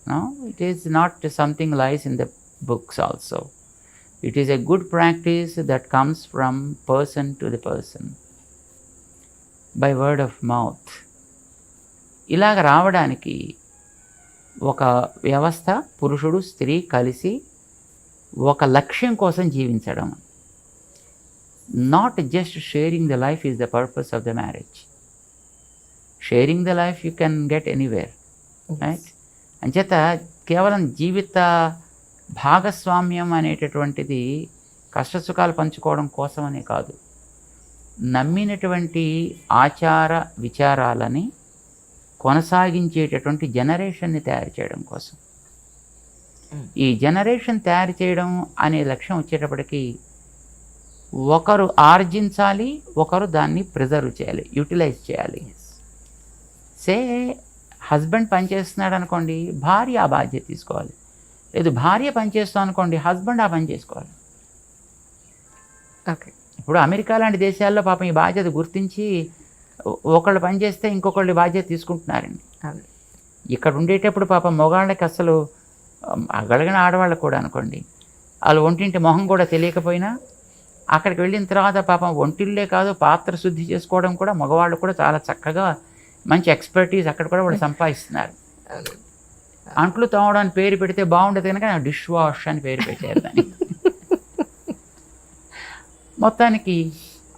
No, it is not something lies in the books also. It is a good practice that comes from person to the person by word of mouth. ఇలాగ రావడానికి ఒక వ్యవస్థ, పురుషుడు స్త్రీ కలిసి ఒక లక్ష్యం కోసం జీవించడం. Not just sharing the life is the purpose of the marriage. Sharing the life you can get anywhere, right? అంచేత కేవలం జీవిత భాగస్వామ్యం అనేటటువంటిది కష్టసుఖాలు పంచుకోవడం కోసమనే కాదు, నమ్మినటువంటి ఆచార విచారాలని కొనసాగించేటటువంటి జనరేషన్ని తయారు చేయడం కోసం. ఈ జనరేషన్ తయారు చేయడం అనే లక్ష్యం వచ్చేటప్పటికి ఒకరు ఆర్జించాలి, ఒకరు దాన్ని ప్రిజర్వ్ చేయాలి, యూటిలైజ్ చేయాలి. సే హస్బెండ్ పనిచేస్తున్నాడు అనుకోండి, భార్య ఆ బాధ్యత తీసుకోవాలి. లేదు భార్య పనిచేస్తాం అనుకోండి, హస్బెండ్ ఆ పని చేసుకోవాలి. ఓకే. ఇప్పుడు అమెరికా లాంటి దేశాల్లో పాపం ఈ బాధ్యత గుర్తించి ఒకళ్ళు పని చేస్తే ఇంకొకళ్ళు బాధ్యత తీసుకుంటున్నారండి. ఇక్కడ ఉండేటప్పుడు పాపం మగవాళ్ళకి అసలు అగలిగిన ఆడవాళ్ళకు కూడా అనుకోండి, వాళ్ళు ఒంటింటి మొహం కూడా తెలియకపోయినా అక్కడికి వెళ్ళిన తర్వాత పాపం ఒంటిల్లే కాదు పాత్ర శుద్ధి చేసుకోవడం కూడా మగవాళ్ళు కూడా చాలా చక్కగా మంచి ఎక్స్పర్టీస్ అక్కడ కూడా వాళ్ళు సంపాదిస్తున్నారు. అంట్లు తోమడానికి పేరు పెడితే బాగుండేది కనుక డిష్ వాష్ అని పేరు పెట్టారు దాన్ని. మొత్తానికి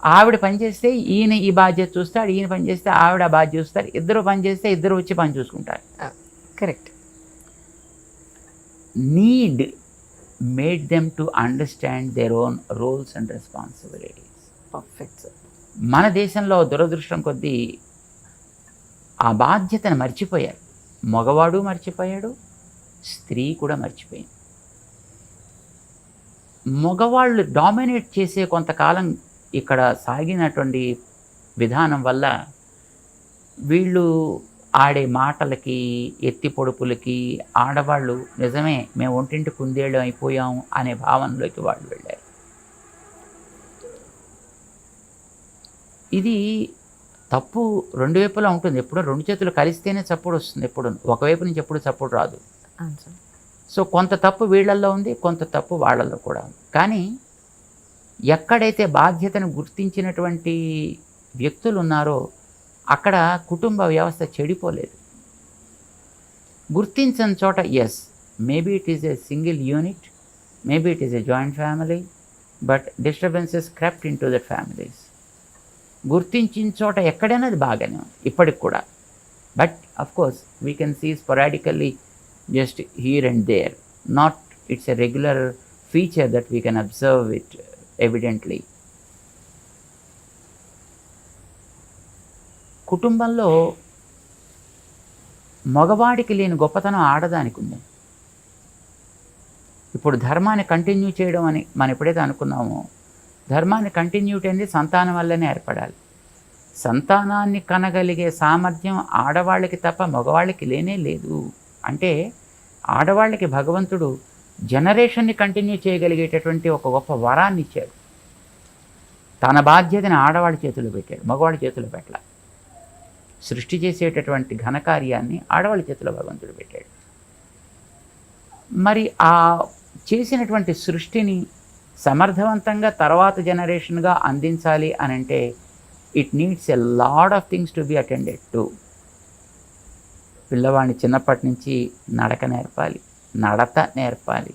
ఆవిడ పనిచేస్తే ఈయన ఈ బాధ్యత చూస్తాడు, ఈయన పని చేస్తే ఆవిడ ఆ బాధ్యత చూస్తారు, ఇద్దరు పని చేస్తే ఇద్దరు వచ్చి పని చూసుకుంటారు. Correct. Need made them to understand their own roles and responsibilities. Perfect sir. మన దేశంలో దురదృష్టం కొద్దీ ఆ బాధ్యతను మర్చిపోయారు. మగవాడు మర్చిపోయాడు, స్త్రీ కూడా మర్చిపోయింది. మగవాళ్ళు డామినేట్ చేసే కొంతకాలం ఇక్కడ సాగినటువంటి విధానం వల్ల వీళ్ళు ఆడే మాటలకి, ఎత్తి పొడుపులకి ఆడవాళ్ళు నిజమే మేము ఒంటింటి కుందేళ్ళు అయిపోయాము అనే భావనలోకి వాళ్ళు వెళ్ళారు. ఇది తప్పు రెండు వైపులా ఉంటుంది. ఎప్పుడో రెండు చేతులు కలిస్తేనే చప్పుడు వస్తుంది, ఎప్పుడు ఒకవైపు నుంచి ఎప్పుడు చప్పుడు రాదు. సో కొంత తప్పు వీళ్ళల్లో ఉంది, కొంత తప్పు వాళ్ళల్లో కూడా ఉంది. కానీ ఎక్కడైతే బాధ్యతను గుర్తించినటువంటి వ్యక్తులు ఉన్నారో అక్కడ కుటుంబ వ్యవస్థ చెడిపోలేదు. గుర్తించని చోట yes, maybe it is a single unit, maybe it is a joint family, but disturbances crept in to the families. గుర్తించిన చోట ఎక్కడైనా అది బాగానే ఉంది ఇప్పటికి కూడా. But of course we can see sporadically just here and there, not it's a regular feature that we can observe it evidently. కుటుంబంలో మగవాడికి లేని గొప్పతనం ఆడదానికి ఉంది. ఇప్పుడు ధర్మాన్ని కంటిన్యూ చేయడం అని మనం ఎప్పుడైతే అనుకున్నామో, ధర్మాన్ని కంటిన్యూటీ అనేది సంతానం వల్లనే ఏర్పడాలి. సంతానాన్ని కనగలిగే సామర్థ్యం ఆడవాళ్ళకి తప్ప మగవాళ్ళకి లేనే లేదు. అంటే ఆడవాళ్ళకి భగవంతుడు జనరేషన్ని కంటిన్యూ చేయగలిగేటటువంటి ఒక గొప్ప వరాన్ని ఇచ్చాడు. తన బాధ్యతని ఆడవాళ్ళ చేతులు పెట్టాడు, మగవాళ్ళ చేతులు పెట్టాల. సృష్టి చేసేటటువంటి ఘనకార్యాన్ని ఆడవాళ్ళ చేతిలో భగవంతుడు పెట్టాడు. మరి ఆ చేసినటువంటి సృష్టిని సమర్థవంతంగా తర్వాత జనరేషన్గా అందించాలి అని అంటే it needs a lot of things to be attended to. పిల్లవాడిని చిన్నప్పటి నుంచి నడక నేర్పాలి, నడత నేర్పాలి,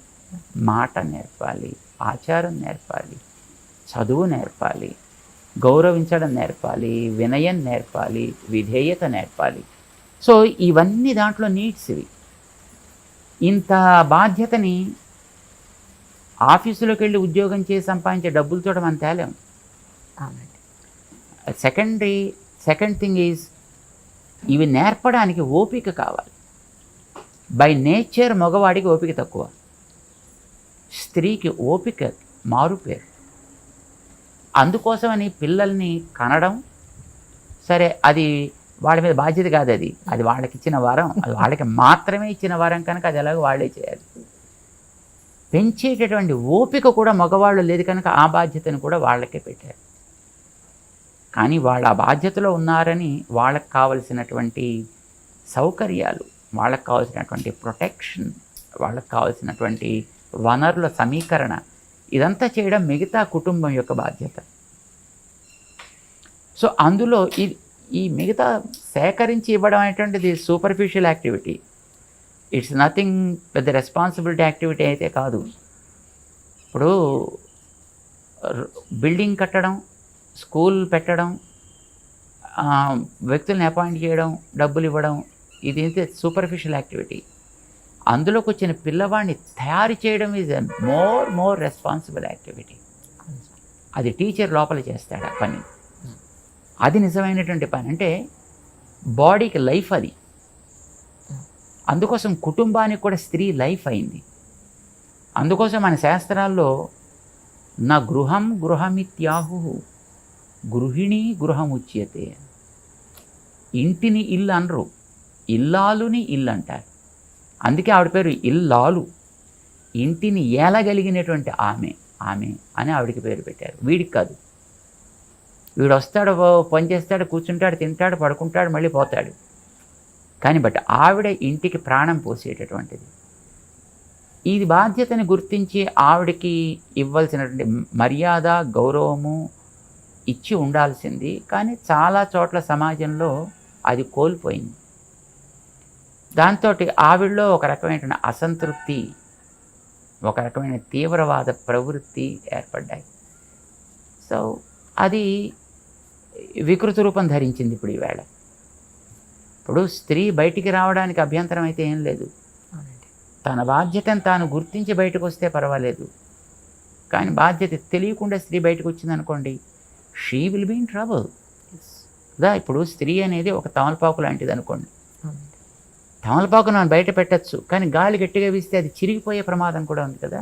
మాట నేర్పాలి, ఆచారం నేర్పాలి, చదువు నేర్పాలి, గౌరవించడం నేర్పాలి, వినయం నేర్పాలి, విధేయత నేర్పాలి. సో ఇవన్నీ దాంట్లో నీడ్స్ ఇవి. ఇంత బాధ్యతని ఆఫీసులోకి వెళ్ళి ఉద్యోగం చేసి సంపాదించే డబ్బులతో మనం తేలేము. సెకండ్ థింగ్ ఈజ్ ఇవి నేర్పడానికి ఓపిక కావాలి. బై నేచర్ మగవాడికి ఓపిక తక్కువ, స్త్రీకి ఓపిక మారుపేరు. అందుకోసమని పిల్లల్ని కనడం సరే, అది వాళ్ళ మీద బాధ్యత కాదు, అది వాళ్ళకి ఇచ్చిన వరం, అది వాళ్ళకి మాత్రమే ఇచ్చిన వరం కనుక అది ఎలాగో వాళ్ళే చేయాలి. పెంచేటటువంటి ఓపిక కూడా మగవాళ్ళు లేదు కనుక ఆ బాధ్యతను కూడా వాళ్ళకే పెట్టారు. కానీ వాళ్ళు ఆ బాధ్యతలో ఉన్నారని వాళ్ళకి కావలసినటువంటి సౌకర్యాలు, వాళ్ళకి కావాల్సినటువంటి ప్రొటెక్షన్, వాళ్ళకి కావాల్సినటువంటి వనరుల సమీకరణ, ఇదంతా చేయడం మిగతా కుటుంబం యొక్క బాధ్యత. సో అందులో ఈ మిగతా సేకరించి ఇవ్వడం అనేటువంటిది సూపర్ఫిషియల్ యాక్టివిటీ. ఇట్స్ నథింగ్ పెద్ద రెస్పాన్సిబిలిటీ యాక్టివిటీ అయితే కాదు. ఇప్పుడు బిల్డింగ్ కట్టడం, స్కూల్ పెట్టడం, వ్యక్తుల్ని అపాయింట్ చేయడం, డబ్బులు ఇవ్వడం, ఇది అయితే సూపర్ఫిషియల్ యాక్టివిటీ. అందులోకి వచ్చిన పిల్లవాడిని తయారు చేయడం is a more responsible activity. అది టీచర్ లోపల చేస్తాడు ఆ పని. అది నిజమైనటువంటి పని. అంటే బాడీకి లైఫ్ అది. అందుకోసం కుటుంబానికి కూడా స్త్రీ లైఫ్ అయింది. అందుకోసం మన శాస్త్రాల్లో నా గృహం గృహమిత్యాహు గృహిణీ గృహముచ్యతే. ఇంటిని ఇల్లు అనరు, ఇల్లాలుని ఇల్లు అంటారు. అందుకే ఆవిడ పేరు ఇల్లాలు. ఇంటిని ఏలగలిగినటువంటి ఆమె అని ఆవిడికి పేరు పెట్టారు. వీడికి కాదు. వీడు వస్తాడు, పని చేస్తాడు, కూర్చుంటాడు, తింటాడు, పడుకుంటాడు, మళ్ళీ పోతాడు. కానీ ఆవిడ ఇంటికి ప్రాణం పోసేటటువంటిది. ఈ బాధ్యతని గుర్తించి ఆవిడకి ఇవ్వాల్సినటువంటి మర్యాద, గౌరవము ఇచ్చి ఉండాల్సింది. కానీ చాలా చోట్ల సమాజంలో అది కోల్పోయింది. దాంతో ఆవిడలో ఒక రకమైనటువంటి అసంతృప్తి, ఒక రకమైన తీవ్రవాద ప్రవృత్తి ఏర్పడ్డాయి. సో అది వికృత రూపం ధరించింది ఇప్పుడు ఈవేళ. ఇప్పుడు స్త్రీ బయటికి రావడానికి అభ్యంతరం అయితే ఏం లేదు. తన బాధ్యతను తాను గుర్తించి బయటకు వస్తే పర్వాలేదు. కానీ బాధ్యత తెలియకుండా స్త్రీ బయటకు వచ్చిందనుకోండి, she will be in trouble. ఇప్పుడు స్త్రీ అనేది ఒక తమలపాకు లాంటిది అనుకోండి. తమలపాకును మనం బయట పెట్టచ్చు, కానీ గాలి గట్టిగా వీస్తే అది చిరిగిపోయే ప్రమాదం కూడా ఉంది కదా.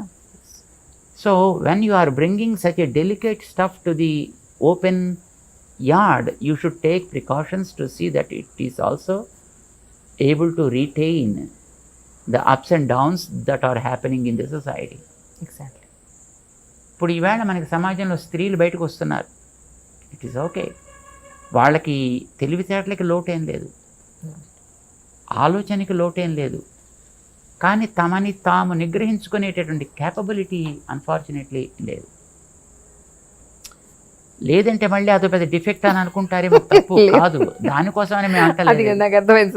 So when you are bringing such a delicate stuff to the open yard, you should take precautions to see that it is also able to retain the ups and downs that are happening in the society. Exactly. ఇప్పుడు ఈవేళ మనకి సమాజంలో స్త్రీలు బయటకు వస్తున్నారు. It is okay. వాళ్ళకి తెలివితేటలకి లోటేం లేదు, ఆలోచనకి లోటేం లేదు. కానీ తమని తాము నిగ్రహించుకునేటటువంటి క్యాపబిలిటీ అన్ఫార్చునేట్లీ లేదు. లేదంటే మళ్ళీ అదో పెద్ద డిఫెక్ట్ అని అనుకుంటారేమో. తప్పు కాదు, దానికోసమని మేము అంటలేదు. నాకు అర్థమైంది.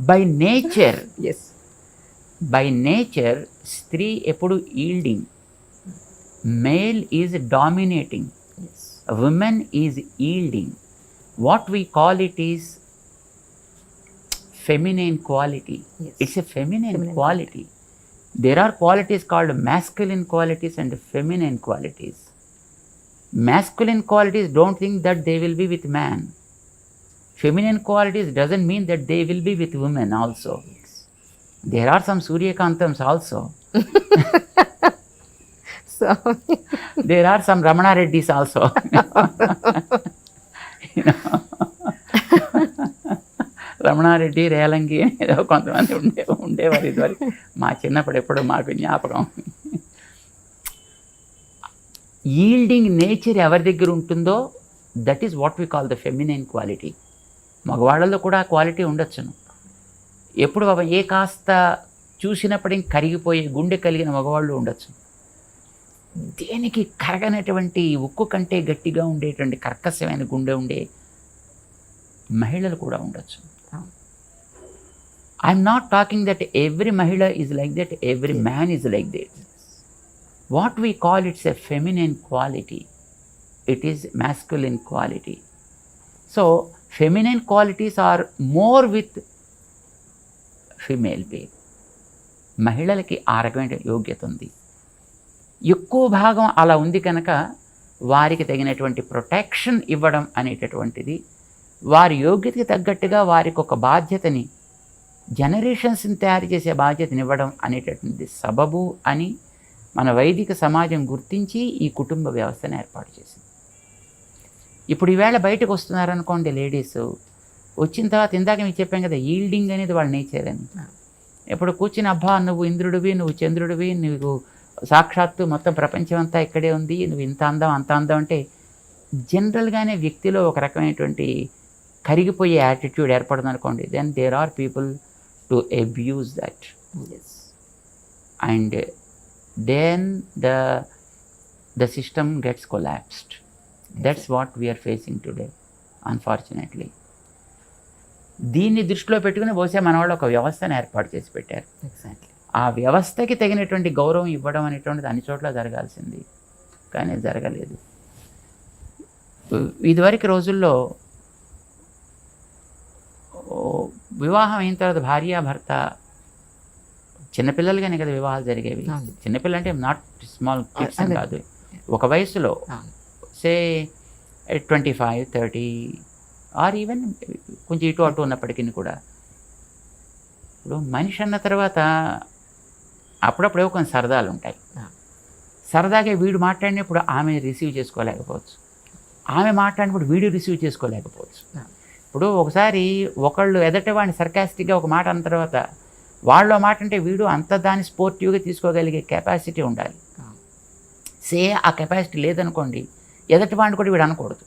బై నేచర్ స్త్రీ ఎప్పుడు yielding, male is dominating, women is yielding. What we call it is feminine quality. It's a feminine quality. There are qualities called masculine qualities and feminine qualities. Masculine qualities don't think that they will be with man. Feminine qualities doesn't mean that they will be with women also. There are some Suryakantams also. So there are some Ramana Reddys also. You know. Ramana Reddy, Relangi ఏదో కొంతమంది ఉండేవారు ఇదివరకు. మా చిన్నప్పుడు ఎప్పుడు మాకు జ్ఞాపకం. Yielding nature ఎవరి దగ్గర ఉంటుందో that is what we call the feminine quality. మగవాళ్ళలో కూడా ఆ క్వాలిటీ ఉండొచ్చును. ఎప్పుడు బాబా ఏ కాస్త చూసినప్పటికీ కరిగిపోయే గుండె కలిగిన మగవాళ్ళు ఉండొచ్చు. దేనికి కరగనటువంటి ఉక్కు కంటే గట్టిగా ఉండేటువంటి కర్కశమైన గుండె ఉండే మహిళలు కూడా ఉండొచ్చు. I'm not talking that every మహిళ is like that, every man is like that. What we call it's a feminine quality, it is masculine quality. So feminine qualities are more with female being. మహిళలకి ఆ రకమైన యోగ్యత ఉంది, ఎక్కువ భాగం అలా ఉంది కనుక వారికి తగినటువంటి ప్రొటెక్షన్ ఇవ్వడం అనేటటువంటిది, వారి యోగ్యతకి తగ్గట్టుగా వారికి ఒక బాధ్యతని, జనరేషన్స్ని తయారు చేసే బాధ్యతని ఇవ్వడం అనేటటువంటి సబబు అని మన వైదిక సమాజం గుర్తించి ఈ కుటుంబ వ్యవస్థను ఏర్పాటు చేసింది. ఇప్పుడు ఈవేళ బయటకు వస్తున్నారనుకోండి లేడీస్, వచ్చిన తర్వాత ఇందాక మీకు చెప్పాం కదా, ఈల్డింగ్ అనేది వాళ్ళ నేచర్ అని. ఇప్పుడు కూర్చుని అబ్బా నువ్వు ఇంద్రుడివి, నువ్వు చంద్రుడివి, నువ్వు సాక్షాత్తు మొత్తం ప్రపంచం అంతా ఇక్కడే ఉంది, నువ్వు ఇంత అందం అంత అందం అంటే జనరల్గానే వ్యక్తిలో ఒక రకమైనటువంటి కరిగిపోయే యాటిట్యూడ్ ఏర్పడుతుంది అనుకోండి. Then there are people to abuse that, and then the system gets collapsed. That's what we are facing today, unfortunately. దీన్ని దృష్టిలో పెట్టుకుని బహుశా మన వాళ్ళు ఒక వ్యవస్థను ఏర్పాటు చేసి పెట్టారు. ఎగ్జాక్ట్లీ. ఆ వ్యవస్థకి తగినటువంటి గౌరవం ఇవ్వడం అనేటువంటిది అన్ని చోట్ల జరగాల్సింది, కానీ జరగలేదు. ఇదివరకు రోజుల్లో వివాహం అయిన తర్వాత భార్యాభర్త, చిన్నపిల్లలుగానే కదా వివాహాలు జరిగేవి. చిన్నపిల్లలు అంటే నాట్ స్మాల్ కిడ్స్ అని కాదు, ఒక వయసులో సే 25, 30 ఆర్ ఈవెన్ కొంచెం ఇటు అటు ఉన్నప్పటికీ కూడా ఇప్పుడు మనిషి అన్న తర్వాత అప్పుడప్పుడే కొన్ని సరదాలు ఉంటాయి. సరదాగా వీడు మాట్లాడినప్పుడు ఆమె రిసీవ్ చేసుకోలేకపోవచ్చు, ఆమె మాట్లాడినప్పుడు వీడు రిసీవ్ చేసుకోలేకపోవచ్చు. ఇప్పుడు ఒకసారి ఒకళ్ళు ఎదట వాడిని సర్కాస్టిక్గా ఒక మాట అన్న తర్వాత వాళ్ళ మాట అంటే వీడు అంత దాన్ని స్పోర్టివ్గా తీసుకోగలిగే కెపాసిటీ ఉండాలి. ఆ కెపాసిటీ లేదనుకోండి, ఎదటి వాడిని కూడా వీడు అనకూడదు,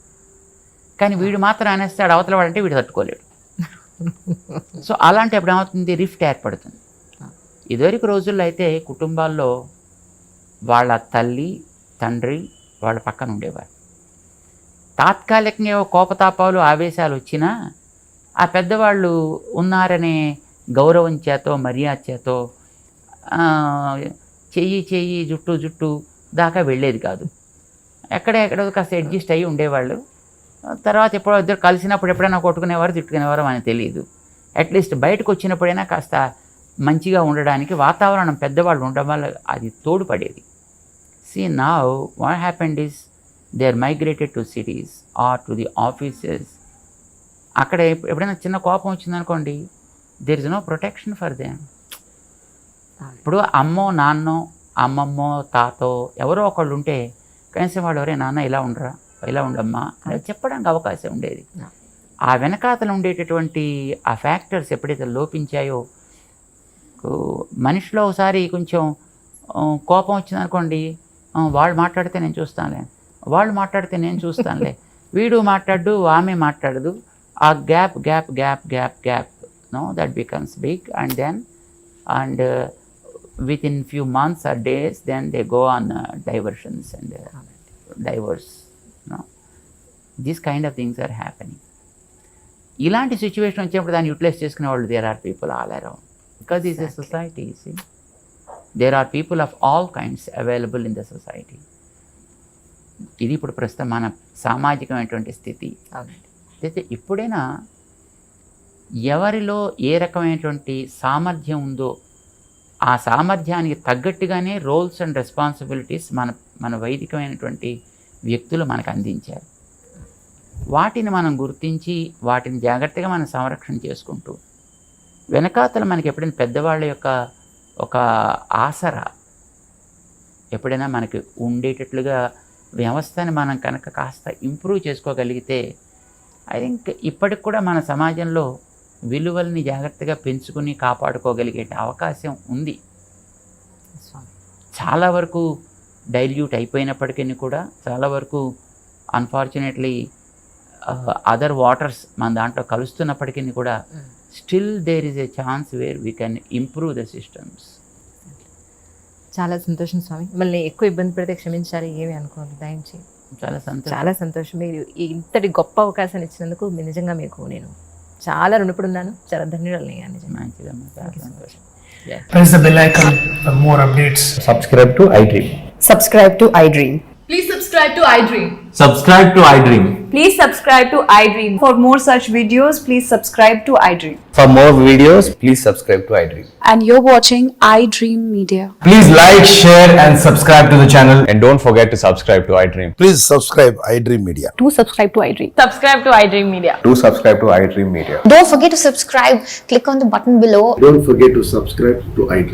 కానీ వీడు మాత్రం అనేస్తాడు, అవతల వాడంటే వీడు తట్టుకోలేడు. సో అలాంటప్పుడు ఏమవుతుంది, రిఫ్ట్ ఏర్పడుతుంది. ఇదివరకు రోజుల్లో అయితే కుటుంబాల్లో వాళ్ళ తల్లి తండ్రి వాళ్ళ పక్కన ఉండేవారు. తాత్కాలికంగా కోపతాపాలు ఆవేశాలు వచ్చినా ఆ పెద్దవాళ్ళు ఉన్నారనే గౌరవం చేతో మర్యాద చేతో చెయ్యి జుట్టు దాకా వెళ్ళేది కాదు. ఎక్కడో కాస్త అడ్జస్ట్ అయ్యి ఉండేవాళ్ళు. తర్వాత ఎప్పుడో ఇద్దరు కలిసినప్పుడు ఎప్పుడైనా కొట్టుకునేవారు తిట్టుకునేవారు అని తెలియదు. అట్లీస్ట్ బయటకు వచ్చినప్పుడైనా కాస్త మంచిగా ఉండడానికి వాతావరణం పెద్దవాళ్ళు ఉండడం వల్ల అది తోడ్పడేది. See now what happened is they are migrated to cities or to the offices. అక్కడ ఎప్పుడైనా చిన్న కోపం వచ్చిందనుకోండి, there is no protection for them. ఇప్పుడు అమ్మో నాన్నో అమ్మమ్మో తాతో ఎవరో ఒకళ్ళు ఉంటే కనీసం వాళ్ళు ఎవరే నాన్న ఇలా ఉండరా, ఇలా ఉండమ్మా అని చెప్పడానికి అవకాశం ఉండేది. ఆ వెనకాతలు ఉండేటటువంటి ఆ ఫ్యాక్టర్స్ ఎప్పుడైతే లోపించాయో, మనిషిలో ఒకసారి కొంచెం కోపం వచ్చిందనుకోండి, వాళ్ళు మాట్లాడితే నేను చూస్తానులే, వాళ్ళు మాట్లాడితే నేను చూస్తానులే, వీడు మాట్లాడు ఆమె మాట్లాడదు, ఆ gap no that becomes big and within few months or days then they go on diversions and divorce. These kind of things are happening. ఇలాంటి సిచ్యువేషన్ వచ్చినప్పుడు దాన్ని యూటిలైజ్ చేసుకునే వాళ్ళు there are people all around, because is a society. There are people of all kinds available in the society. ఇది ఇప్పుడు ప్రస్తుతం మన సామాజికమైనటువంటి స్థితి. అయితే ఇప్పుడైనా ఎవరిలో ఏ రకమైనటువంటి సామర్థ్యం ఉందో ఆ సామర్థ్యానికి తగ్గట్టుగానే రోల్స్ అండ్ రెస్పాన్సిబిలిటీస్ మన వైదికమైనటువంటి వ్యక్తులు మనకు అందించారు. వాటిని మనం గుర్తించి వాటిని జాగ్రత్తగా మనం సంరక్షణ చేసుకుంటూ వెనకాతల మనకి ఎప్పుడైనా పెద్దవాళ్ళ యొక్క ఒక ఆసరా ఎప్పుడైనా మనకి ఉండేటట్లుగా వ్యవస్థని మనం కనుక కాస్త ఇంప్రూవ్ చేసుకోగలిగితే ఐ థింక్ ఇప్పటికి కూడా మన సమాజంలో విలువల్ని జాగ్రత్తగా పెంచుకుని కాపాడుకోగలిగే అవకాశం ఉంది. చాలా వరకు డైల్యూట్ అయిపోయినప్పటికీ కూడా చాలా వరకు అన్ఫార్చునేట్లీ అదర్ వాటర్స్ మన దాంట్లో కలుస్తున్నప్పటికీ కూడా still there is a chance where we can improve the systems. చాలా సంతోషం స్వామి. మళ్ళీ ఎక్కువ ఇబ్బంది పెడితే క్షమించాలి, ఏమి అనుకోవాలి దయించి. చాలా సంతోషం. చాలా సంతోషం. మీరు ఇంతటి గొప్ప అవకాశాన్ని ఇచ్చినందుకు నిజంగా మీకు నేను చాలా రుణపడి ఉన్నాను. చాలా ధన్యవాదాలు. మంచిదమ్మా, చాలా సంతోషం. Yes. Press the bell icon for more updates. Subscribe to iDream. Subscribe to iDream. Please subscribe to iDream. Subscribe to iDream. Please subscribe to iDream. For more such videos, please subscribe to iDream. For more videos, please subscribe to iDream. And you're watching iDream Media. Please like, share and subscribe to the channel. And don't forget to subscribe to iDream. Please subscribe iDream Media. Do subscribe to iDream. Subscribe to iDream Media. Do subscribe to iDream Media. Don't forget to subscribe. Click on the button below. Don't forget to subscribe to iDream.